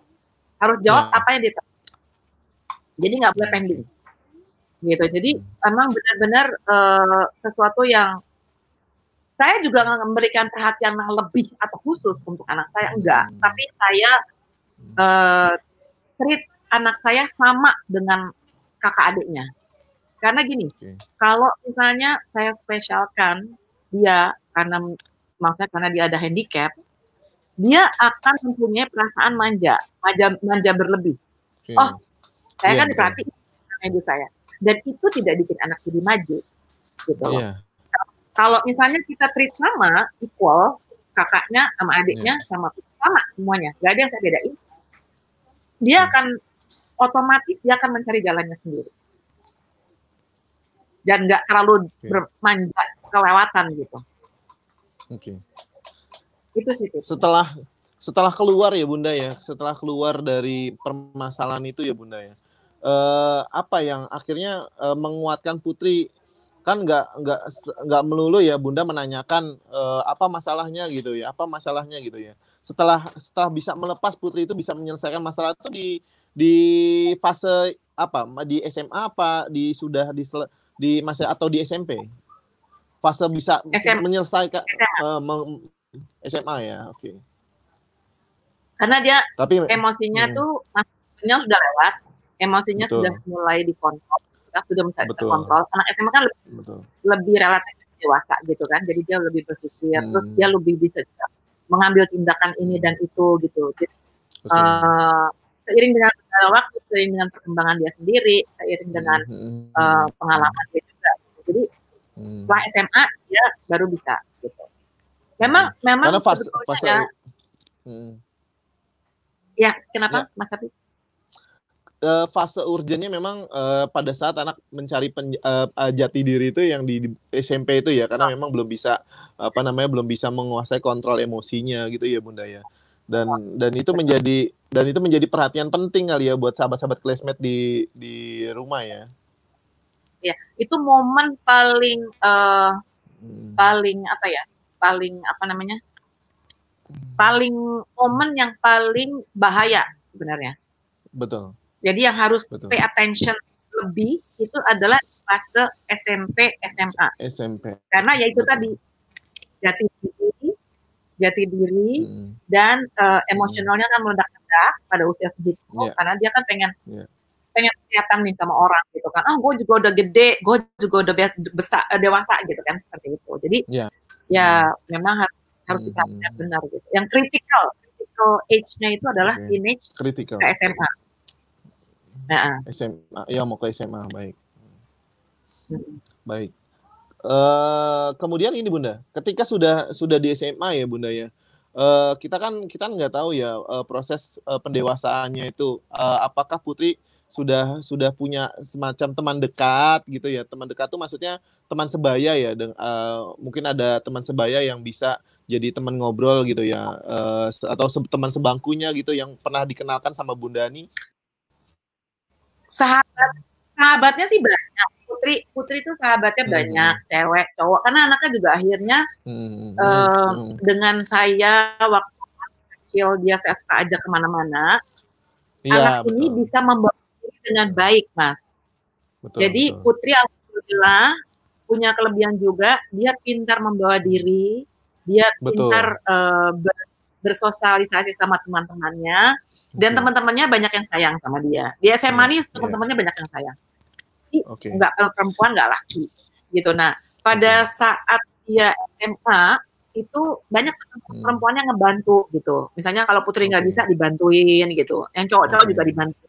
Harus jawab apa yang dia. Jadi nggak boleh pending. Gitu. Jadi emang benar-benar sesuatu yang saya juga memberikan perhatian yang lebih atau khusus untuk anak saya, enggak. Tapi saya treat anak saya sama dengan kakak adiknya. Karena gini, kalau misalnya saya spesialkan dia karena dia ada handicap, dia akan mempunyai perasaan manja berlebih. Oh, saya kan diperhatiin sama ibu saya. Dan itu tidak bikin anak jadi maju, gitu loh. Kalau misalnya kita treat sama, equal, kakaknya sama adiknya sama semuanya, nggak ada yang saya bedain. Dia akan otomatis dia akan mencari jalannya sendiri. Dan nggak terlalu bermanja kelewatan gitu. Itu sih. Setelah keluar ya Bunda ya, setelah keluar dari permasalahan itu ya Bunda ya, apa yang akhirnya menguatkan Putri? Kan nggak melulu ya Bunda menanyakan apa masalahnya gitu ya, Setelah bisa melepas, Putri itu bisa menyelesaikan masalah itu di fase apa? Di SMA apa di masa atau di SMP? Fase bisa menyelesaikan SMA ya, oke. Karena dia emosinya tuh maksudnya sudah lewat, emosinya sudah mulai dikontrol, sudah bisa dikontrol. Anak SMA kan lebih relatif dewasa gitu kan, jadi dia lebih berpikir, terus dia lebih bisa mengambil tindakan ini dan itu gitu. Jadi, seiring dengan waktu, seiring dengan perkembangan dia sendiri, seiring dengan pengalaman dia juga. Jadi setelah SMA dia baru bisa gitu. Memang karena fase ya, kenapa Mas Hafiz? Fase urgennya memang pada saat anak mencari jati diri itu yang di SMP itu ya, karena memang belum bisa menguasai kontrol emosinya gitu ya Bunda ya. Dan itu menjadi perhatian penting kali ya buat sahabat-sahabat classmate di rumah ya. Ya, itu momen paling momen yang paling bahaya sebenarnya. Betul. Jadi yang harus pay attention lebih itu adalah fase SMP, SMA. Karena ya itu tadi jati diri dan emosionalnya kan meledak-ledak pada usia segitu, karena dia kan pengen kelihatan nih sama orang gitu kan. Gue juga udah gede, gue juga udah besar, dewasa gitu kan, seperti itu. Jadi ya memang harus diperhatikan benar gitu. Yang critical age-nya itu adalah teenage ke SMA. SMA, ya mau ke SMA, baik. Baik. Kemudian ini Bunda, ketika sudah di SMA ya Bunda ya, kita nggak tahu ya proses pendewasaannya itu, apakah Putri sudah punya semacam teman dekat gitu ya. Teman dekat tuh maksudnya teman sebaya ya, mungkin ada teman sebaya yang bisa jadi teman ngobrol gitu ya, atau teman sebangkunya gitu yang pernah dikenalkan sama Bunda Ani. Sahabatnya sih banyak. Putri itu sahabatnya banyak, cewek, cowok. Karena anaknya juga akhirnya dengan saya waktu kecil dia saya suka ajak kemana-mana. Anak ini bisa membawa diri dengan baik, Mas. Jadi Putri alhamdulillah punya kelebihan juga, dia pintar membawa diri, dia pintar bersosialisasi sama teman-temannya, dan teman-temannya banyak yang sayang sama dia. Di SMA nih teman-temannya banyak yang sayang. Nggak perempuan, nggak laki, gitu. Nah, pada saat dia SMA itu banyak perempuan yang ngebantu gitu. Misalnya kalau Putri nggak bisa dibantuin gitu, yang cowok-cowok juga dibantu.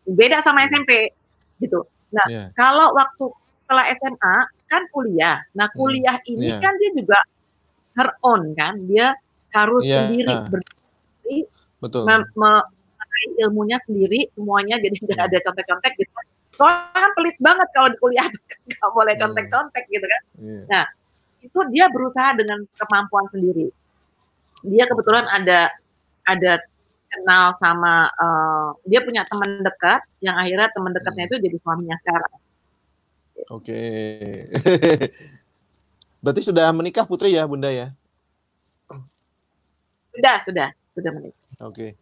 Beda sama SMP gitu. Nah, kalau waktu setelah SMA kan kuliah. Nah, kuliah ini kan dia juga her own kan, dia harus sendiri berdiri ilmunya sendiri semuanya, jadi nggak ada contek-contek gitu. Soalnya kan pelit banget kalau di kuliah nggak boleh contek-contek gitu kan. Nah, itu dia berusaha dengan kemampuan sendiri. Dia kebetulan ada kenal sama dia punya teman dekat yang akhirnya teman dekatnya itu jadi suaminya sekarang. Oke. Berarti sudah menikah Putri ya, Bunda ya? Sudah menikah. Oke.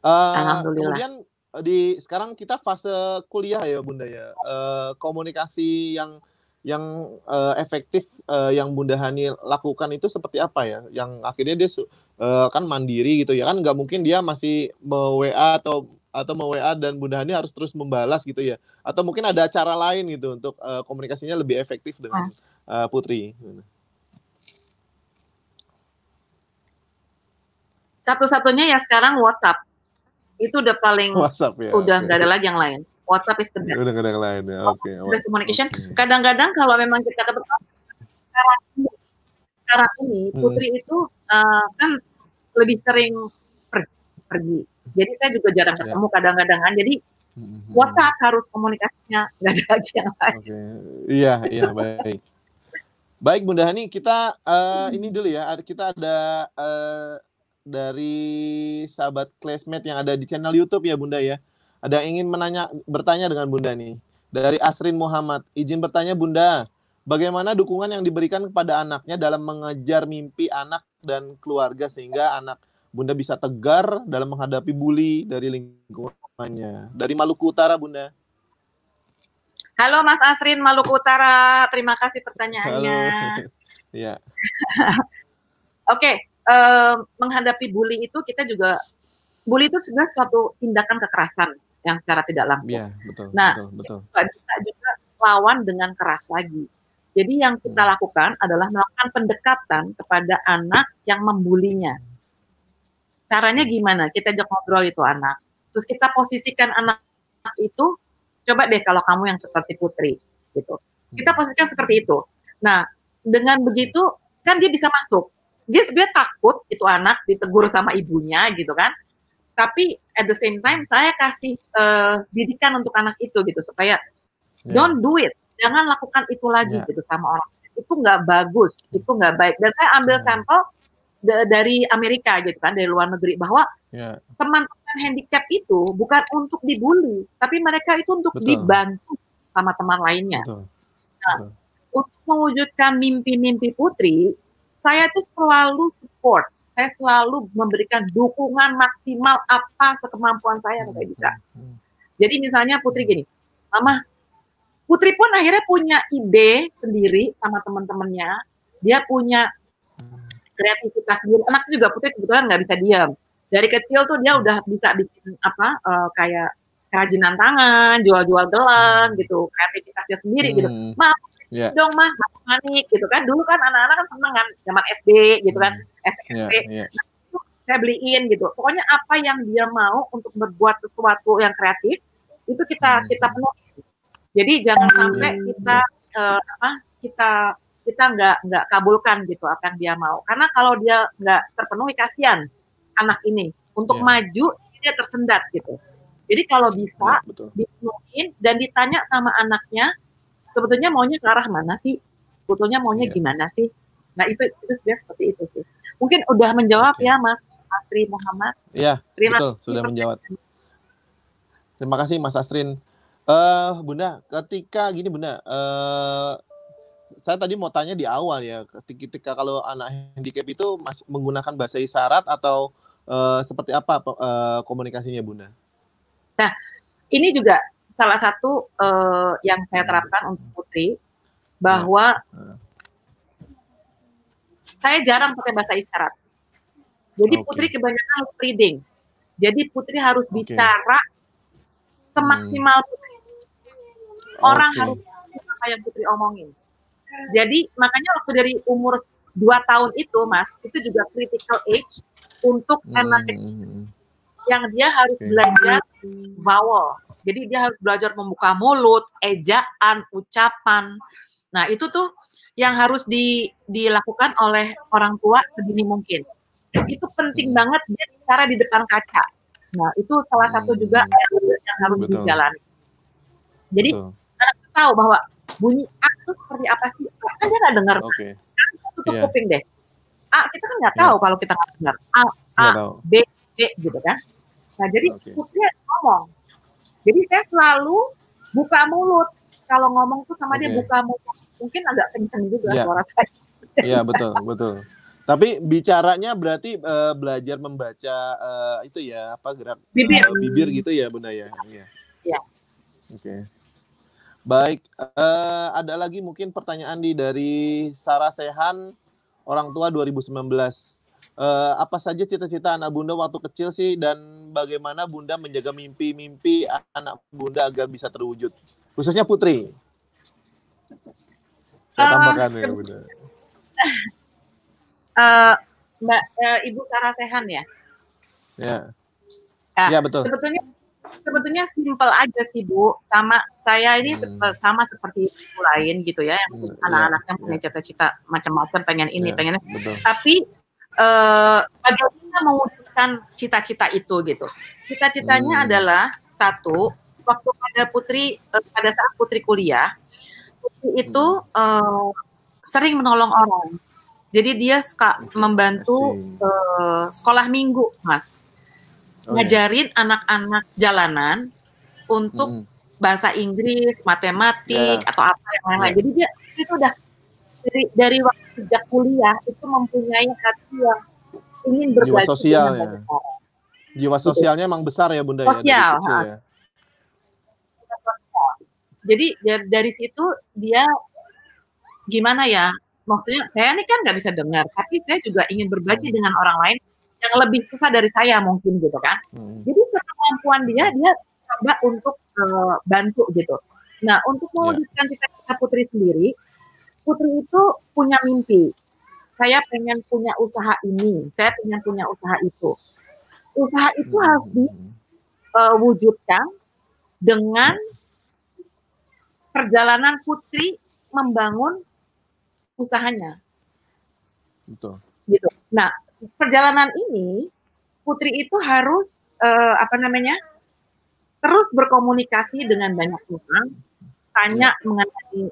Alhamdulillah. Kemudian sekarang kita fase kuliah ya Bunda ya. Komunikasi yang efektif yang Bunda Hani lakukan itu seperti apa ya? Yang akhirnya dia kan mandiri gitu ya, kan nggak mungkin dia masih WA atau WA dan Bunda Hani harus terus membalas gitu ya? Atau mungkin ada cara lain gitu untuk komunikasinya lebih efektif dengan Putri? Satu-satunya ya sekarang WhatsApp. Itu udah paling WhatsApp ya. Udah nggak ada lagi yang lain. WhatsApp is the best. Udah nggak ada yang lain ya. Oke. Communication. Kadang-kadang kalau memang kita ketemu sekarang ini Putri itu kan lebih sering pergi. Jadi saya juga jarang ketemu kadang-kadang kan. Jadi WhatsApp harus komunikasinya, nggak ada lagi yang lain. Iya baik. Baik Bunda Hani, kita ini dulu ya. Kita ada dari sahabat classmate yang ada di channel YouTube ya Bunda ya. Ada yang ingin bertanya dengan Bunda nih. Dari Asrin Muhammad. Izin bertanya Bunda, bagaimana dukungan yang diberikan kepada anaknya dalam mengejar mimpi anak dan keluarga sehingga anak Bunda bisa tegar dalam menghadapi bully dari lingkungannya. Dari Maluku Utara Bunda. Halo Mas Asrin, Maluku Utara. Terima kasih pertanyaannya. Iya. Oke. Menghadapi bully itu kita juga bully itu sebenarnya suatu tindakan kekerasan yang secara tidak langsung. Iya, betul. Nah, betul. Kita bisa juga lawan dengan keras lagi. Jadi yang kita lakukan adalah melakukan pendekatan kepada anak yang membulinya. Caranya gimana? Kita ajak ngobrol itu anak. Terus kita posisikan anak itu, coba deh kalau kamu yang seperti Putri, gitu. Kita posisikan seperti itu. Nah, dengan begitu kan dia bisa masuk. Dia sebenarnya takut itu anak ditegur sama ibunya gitu kan, tapi at the same time saya kasih didikan untuk anak itu gitu supaya don't do it, jangan lakukan itu lagi gitu sama orang, itu nggak bagus, itu nggak baik. Dan saya ambil sampel dari Amerika gitu kan, dari luar negeri, bahwa teman-teman handicap itu bukan untuk dibully, tapi mereka itu untuk dibantu sama teman lainnya. Nah, untuk mewujudkan mimpi-mimpi Putri, saya tuh selalu support, saya selalu memberikan dukungan maksimal apa sekemampuan saya yang saya bisa. Jadi misalnya Putri gini, Mama, Putri pun akhirnya punya ide sendiri sama teman-temannya, dia punya kreativitas sendiri. Anak juga Putri kebetulan nggak bisa diam. Dari kecil tuh dia udah bisa bikin kayak kerajinan tangan, jual-jual gelang gitu, kreativitasnya sendiri gitu. Dong mah manik gitu kan, dulu kan anak-anak kan seneng kan zaman SD gitu kan, SMP. Nah, itu saya beliin gitu, pokoknya apa yang dia mau untuk berbuat sesuatu yang kreatif itu kita penuhi. Jadi jangan sampai kita nggak kabulkan gitu apa yang dia mau, karena kalau dia nggak terpenuhi kasihan anak ini untuk maju, dia tersendat gitu. Jadi kalau bisa dipenuhin dan ditanya sama anaknya, sebetulnya maunya ke arah mana sih? Sebetulnya maunya gimana sih? Nah, itu sebenarnya seperti itu sih. Mungkin udah menjawab ya, Mas Asri Muhammad. Iya, betul, sudah menjawab. Terima kasih, Mas Asrin. Bunda, ketika gini, Bunda, saya tadi mau tanya di awal ya, ketika kalau anak handicap itu masih menggunakan bahasa isyarat atau seperti apa komunikasinya, Bunda? Nah, ini juga salah satu yang saya terapkan untuk Putri, bahwa saya jarang pakai bahasa isyarat. Jadi Putri kebanyakan reading. Jadi Putri harus bicara semaksimal Putri. Orang harus apa yang Putri omongin. Jadi makanya waktu dari umur 2 tahun itu, Mas, itu juga critical age untuk anak kecil yang dia harus belajar vowel. Jadi dia harus belajar membuka mulut, ejaan, ucapan. Nah, itu tuh yang harus dilakukan oleh orang tua sedini mungkin. itu penting banget dia bicara di depan kaca. Nah, itu salah satu juga yang harus dijalani. Jadi anak tahu bahwa bunyi A itu seperti apa sih? Kan dia nggak dengar. Sekarang kita tutup kuping deh. A kita kan nggak tahu kalau kita nggak dengar. A, B, gitu kan. Nah, jadi Putri ngomong. Jadi saya selalu buka mulut. Kalau ngomong tuh sama dia buka mulut. Mungkin agak kenceng juga suara saya. Iya, betul. Tapi bicaranya berarti belajar membaca itu ya, apa gerak bibir gitu ya, Bunda ya? Iya. Oke. Baik, ada lagi mungkin pertanyaan dari Sarah Sehan, orang tua 2019. Apa saja cita-cita anak Bunda waktu kecil sih, dan bagaimana Bunda menjaga mimpi-mimpi anak Bunda agar bisa terwujud, khususnya Putri? Saya tambahkan ya, Bunda. Mbak Ibu Sarah Sehan ya? Ya, betul. Sebetulnya simpel aja sih Bu, sama saya ini sama seperti ibu lain gitu ya, yang anak-anaknya punya cita-cita macam-macam, pengen ini, pengen ini. Tapi bagaimana mewujudkan cita-cita itu gitu? Cita-citanya adalah satu, waktu pada saat Putri kuliah, Putri itu sering menolong orang. Jadi dia suka membantu sekolah minggu, Mas. Ngajarin anak-anak jalanan untuk bahasa Inggris, matematik, atau apa yang lain-lain. Jadi dia itu udah dari waktu sejak kuliah itu mempunyai hati yang ingin berbagi jiwa sosial dengan banyak orang. Jiwa sosialnya emang besar ya, Bunda, sosial, ya, dari kecil ya. Jadi dari situ dia gimana ya? Maksudnya saya ini kan nggak bisa dengar, tapi saya juga ingin berbagi dengan orang lain yang lebih susah dari saya mungkin gitu kan. Jadi kemampuan dia coba untuk bantu gitu. Nah, untuk mewujudkan cita-cita Putri sendiri, Putri itu punya mimpi. Saya pengen punya usaha ini, saya pengen punya usaha itu. Usaha itu harus diwujudkan dengan perjalanan Putri membangun usahanya. Betul. Gitu. Nah, perjalanan ini Putri itu harus terus berkomunikasi dengan banyak orang, tanya mengenai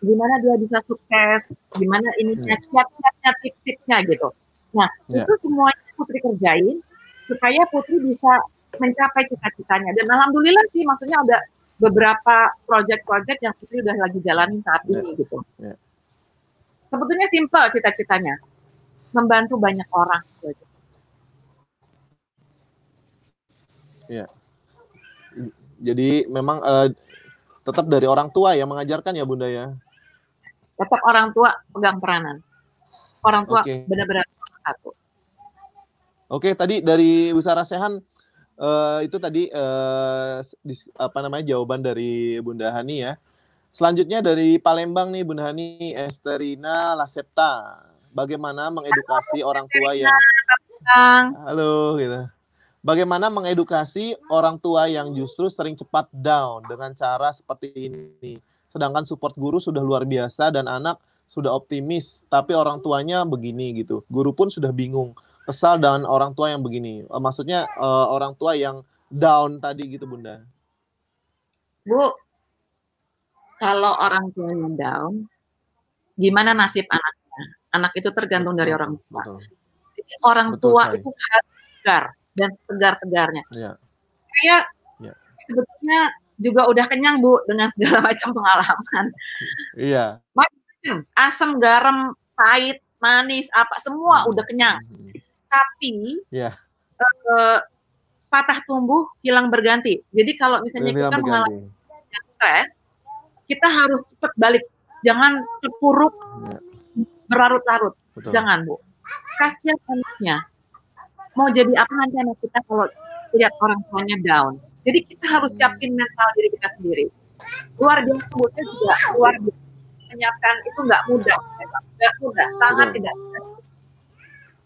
gimana dia bisa sukses, gimana ininya, kiat-kiatnya, tips-tipsnya gitu. Nah, itu semuanya Putri kerjain supaya Putri bisa mencapai cita-citanya. Dan alhamdulillah sih, maksudnya ada beberapa proyek-proyek yang Putri udah lagi jalanin saat ini gitu. Sebetulnya simpel cita-citanya, membantu banyak orang. Iya. Jadi memang tetap dari orang tua ya mengajarkan ya, Bunda ya. Tetap orang tua pegang peranan. Orang tua benar-benar satu. Oke, tadi dari Bu Sarah Sehan itu tadi jawaban dari Bunda Hani ya. Selanjutnya dari Palembang nih, Bunda Hani, Esterina Lasepta. Bagaimana mengedukasi orang tua yang halo gitu. Bagaimana mengedukasi orang tua yang justru sering cepat down dengan cara seperti ini. Sedangkan support guru sudah luar biasa dan anak sudah optimis, tapi orang tuanya begini gitu. Guru pun sudah bingung, kesal dengan orang tua yang begini. Maksudnya orang tua yang down tadi gitu, Bunda. Bu, kalau orang tua yang down, gimana nasib anaknya? Anak itu tergantung dari orang tua. Jadi orang tua itu harus tegar dan tegar-tegarnya. Saya sebetulnya juga udah kenyang, Bu, dengan segala macam pengalaman. Iya. Macam asam, garam, pahit, manis, apa semua udah kenyang. Tapi patah tumbuh, hilang berganti. Jadi kalau misalnya kita mengalami stres, kita harus cepat balik. Jangan terpuruk, berlarut-larut. Jangan, Bu. Kasihan anaknya. Mau jadi apa nanti anak kita kalau lihat orang tuanya down. Jadi kita harus siapin mental diri kita sendiri. Luar biasa, Bu. Saya juga luar biasa. Menyiapkan itu nggak mudah. Nggak mudah, sangat tidak mudah.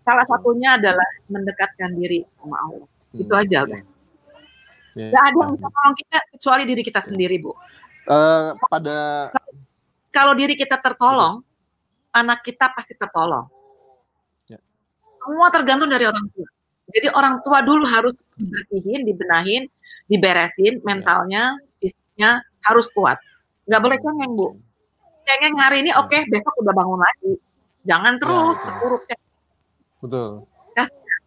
Salah satunya adalah mendekatkan diri sama Allah. Itu aja udah. Nggak ada yang bisa tolong kita kecuali diri kita sendiri, Bu. Kalau diri kita tertolong, anak kita pasti tertolong. Semua tergantung dari orang tua. Jadi orang tua dulu harus dibersihin, dibenahin, diberesin, mentalnya, fisiknya harus kuat. Nggak boleh cengeng, Bu. Cengeng hari ini oke, besok udah bangun lagi. Jangan terus terpuruk cengeng. Betul. Kasian.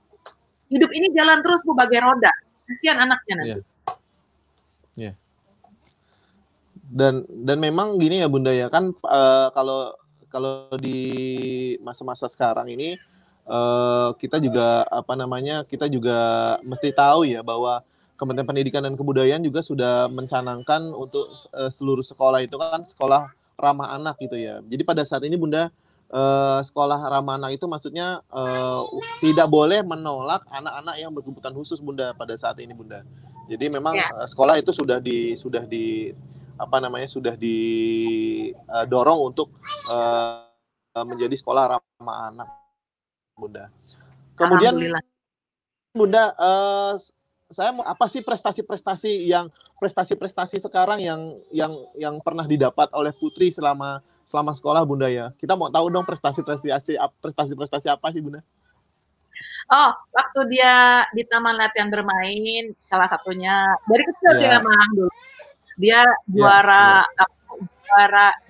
Hidup ini jalan terus, Bu, bagai roda. Kasian anaknya nanti. Iya. Dan memang gini ya Bunda ya, kan kalau di masa-masa sekarang ini kita juga kita juga mesti tahu ya bahwa Kementerian Pendidikan dan Kebudayaan juga sudah mencanangkan untuk seluruh sekolah itu kan sekolah ramah anak gitu ya. Jadi pada saat ini Bunda, sekolah ramah anak itu maksudnya tidak boleh menolak anak-anak yang berkebutuhan khusus Bunda pada saat ini Bunda. Jadi memang sekolah itu sudah didorong untuk menjadi sekolah ramah anak Bunda. Kemudian Bunda, saya mau apa sih prestasi-prestasi sekarang yang pernah didapat oleh Putri selama sekolah Bunda ya? Kita mau tahu dong prestasi-prestasi apa sih Bunda? Oh, waktu dia di taman latihan bermain, salah satunya dari kecil sih memang dulu. Dia juara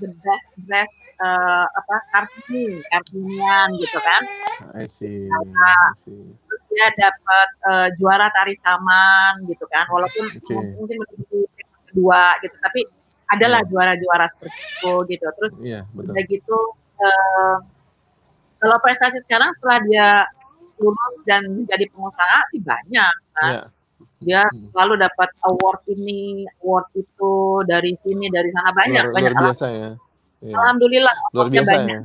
the best Kartinian gitu kan. Terus dia dapat juara tari saman gitu kan, walaupun mungkin kedua gitu, tapi adalah juara-juara seperti itu gitu. Terus udah gitu kalau prestasi sekarang setelah dia lulus dan menjadi pengusaha sih banyak kan. Dia selalu dapat award ini, award itu, dari sini, dari sana, banyak. Luar biasa ya. Alhamdulillah, luar biasa banyak. Ya.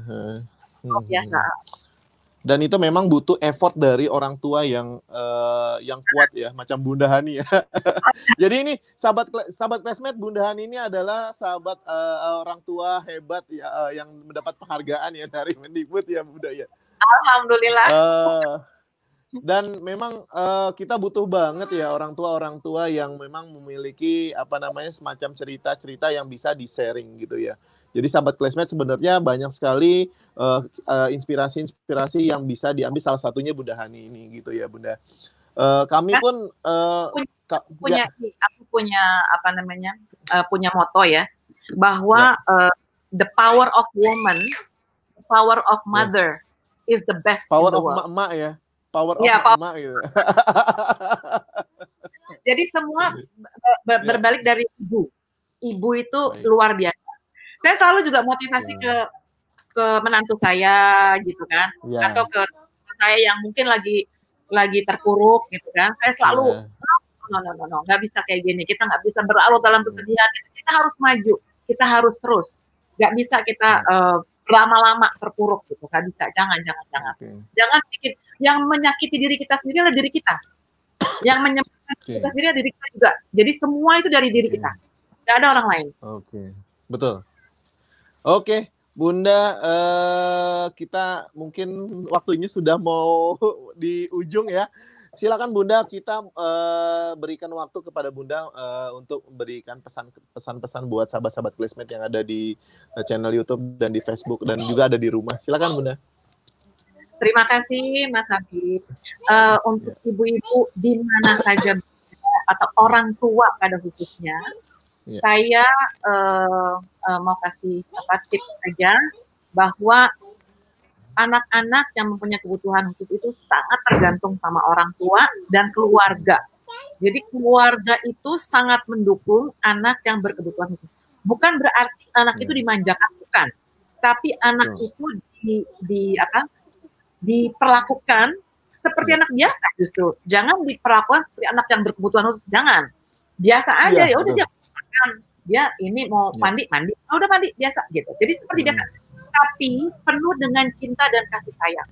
Luar biasa. Dan itu memang butuh effort dari orang tua yang kuat ya, macam Bunda Hani ya. Jadi ini sahabat classmate, Bunda Hani ini adalah sahabat orang tua hebat ya, yang mendapat penghargaan ya dari Mendikbud ya Bunda ya. Alhamdulillah. Dan memang kita butuh banget ya orang tua yang memang memiliki semacam cerita-cerita yang bisa di-sharing gitu ya. Jadi sahabat classmate sebenarnya banyak sekali inspirasi yang bisa diambil, salah satunya Bunda Hani ini gitu ya Bunda. Kami pun aku punya moto ya, bahwa the power of woman, the power of mother is the best power in the of world. emak ya. Power of emak gitu. Jadi semua berbalik dari ibu. Ibu itu luar biasa. Saya selalu juga motivasi ke menantu saya gitu kan, atau ke saya yang mungkin lagi terpuruk gitu kan. Saya selalu no, nggak bisa kayak gini. Kita nggak bisa berlarut dalam kesedihan. Kita harus maju. Kita harus terus. Nggak bisa kita lama-lama terpuruk gitu. Nggak bisa. Jangan. Jangan pikir yang menyakiti diri kita sendiri adalah diri kita. Yang menyakiti kita sendiri adalah diri kita juga. Jadi semua itu dari diri kita. Nggak ada orang lain. Betul. Oke, Bunda, kita mungkin waktunya sudah mau di ujung ya. Silakan Bunda, kita berikan waktu kepada Bunda untuk berikan pesan-pesan buat sahabat-sahabat classmate yang ada di channel YouTube dan di Facebook dan juga ada di rumah. Silakan Bunda. Terima kasih Mas Habib. Untuk ibu-ibu di mana saja atau orang tua pada khususnya, saya mau kasih tips aja bahwa anak-anak yang mempunyai kebutuhan khusus itu sangat tergantung sama orang tua dan keluarga. Jadi keluarga itu sangat mendukung anak yang berkebutuhan khusus. Bukan berarti anak itu dimanjakan, bukan. Tapi anak itu diperlakukan seperti anak biasa justru. Jangan diperlakukan seperti anak yang berkebutuhan khusus, jangan. Biasa aja, ya udah dia makan, dia ini mau mandi, udah mandi biasa gitu. Jadi seperti biasa. Tapi penuh dengan cinta dan kasih sayang.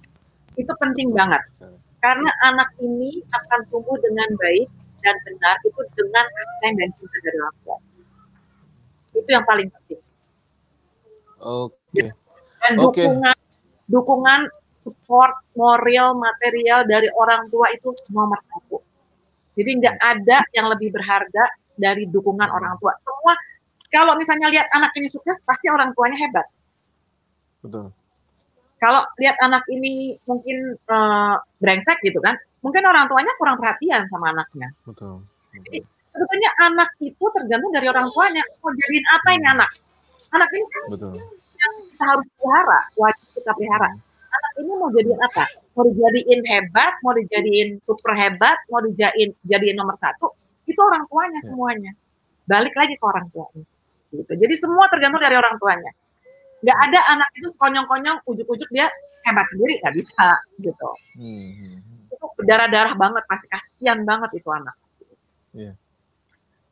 Itu penting banget. Karena anak ini akan tumbuh dengan baik dan benar itu dengan kasih sayang dan cinta dari orang tua. Itu yang paling penting. Dan dukungan, support, moral, material dari orang tua itu nomor 1. Jadi nggak ada yang lebih berharga dari dukungan orang tua. Semua, kalau misalnya lihat anak ini sukses, pasti orang tuanya hebat. Betul. Kalau lihat anak ini mungkin brengsek gitu kan, mungkin orang tuanya kurang perhatian sama anaknya. Betul. Jadi sebetulnya anak itu tergantung dari orang tuanya. Mau jadiin apa ini anak? Anak ini kan yang kita harus pelihara, wajib kita pelihara. Anak ini mau jadiin apa? Mau dijadiin hebat, mau dijadiin super hebat, mau dijadiin nomor 1, itu orang tuanya semuanya. Balik lagi ke orang tuanya. Gitu. Jadi semua tergantung dari orang tuanya. Nggak ada anak itu sekonyong-konyong, ujuk-ujuk dia hebat sendiri, nggak bisa gitu. Itu berdarah-darah banget, pasti kasihan banget itu anak.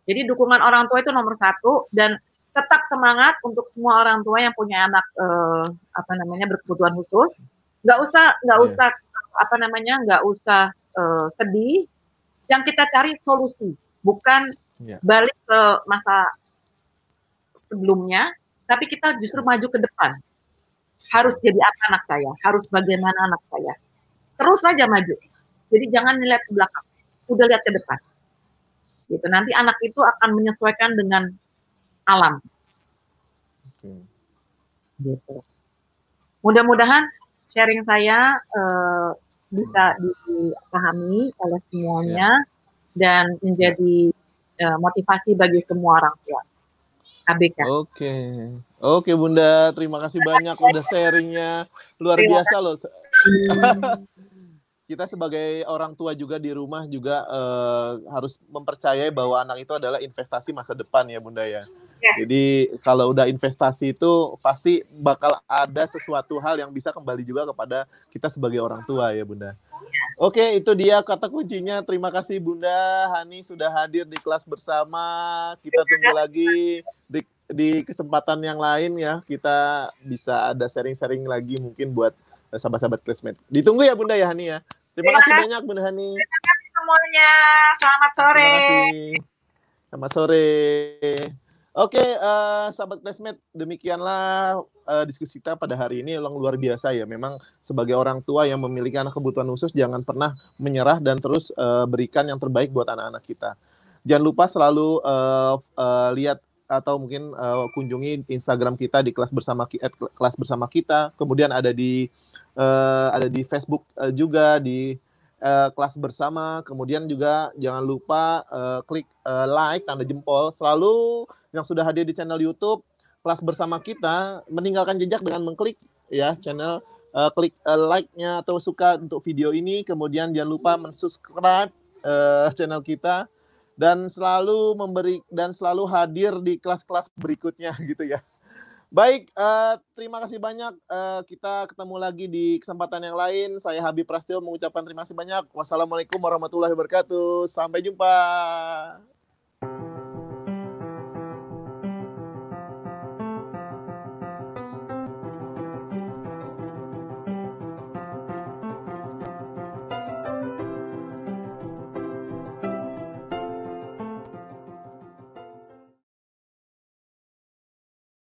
Jadi dukungan orang tua itu nomor 1, dan tetap semangat untuk semua orang tua yang punya anak berkebutuhan khusus. Nggak usah sedih. Yang kita cari solusi, bukan balik ke masa sebelumnya, tapi kita justru maju ke depan. Harus jadi apa anak saya? Harus bagaimana anak saya? Terus saja maju. Jadi jangan lihat ke belakang, udah lihat ke depan. Gitu. Nanti anak itu akan menyesuaikan dengan alam. Gitu. Mudah-mudahan sharing saya bisa dipahami oleh semuanya dan menjadi motivasi bagi semua orang tua. ABK. Oke Bunda, terima kasih banyak udah sharingnya, luar biasa loh. Kita sebagai orang tua juga di rumah juga harus mempercayai bahwa anak itu adalah investasi masa depan ya Bunda ya. Jadi kalau udah investasi itu pasti bakal ada sesuatu hal yang bisa kembali juga kepada kita sebagai orang tua ya Bunda. Oke, itu dia kata kuncinya. Terima kasih Bunda Hani sudah hadir di kelas bersama. Kita tunggu lagi di kesempatan yang lain ya. Kita bisa ada sharing-sharing lagi mungkin buat sahabat-sahabat classmate. Ditunggu ya Bunda ya Hani ya. Terima kasih banyak Bunda Hani. Terima kasih semuanya. Selamat sore. Terima kasih. Selamat sore. Oke, sahabat classmate, demikianlah diskusi kita pada hari ini yang luar biasa ya. Memang sebagai orang tua yang memiliki anak kebutuhan khusus, jangan pernah menyerah dan terus berikan yang terbaik buat anak-anak kita. Jangan lupa selalu lihat atau mungkin kunjungi Instagram kita di kelas bersama kita. Kemudian ada di Facebook juga di kelas bersama. Kemudian juga jangan lupa klik like, tanda jempol selalu yang sudah hadir di channel YouTube kelas bersama kita, meninggalkan jejak dengan mengklik ya channel, klik like-nya atau suka untuk video ini. Kemudian jangan lupa mensubscribe channel kita dan selalu hadir di kelas-kelas berikutnya gitu ya. Baik, terima kasih banyak. Kita ketemu lagi di kesempatan yang lain. Saya Habib Prasetyo mengucapkan terima kasih banyak. Wassalamualaikum warahmatullahi wabarakatuh. Sampai jumpa.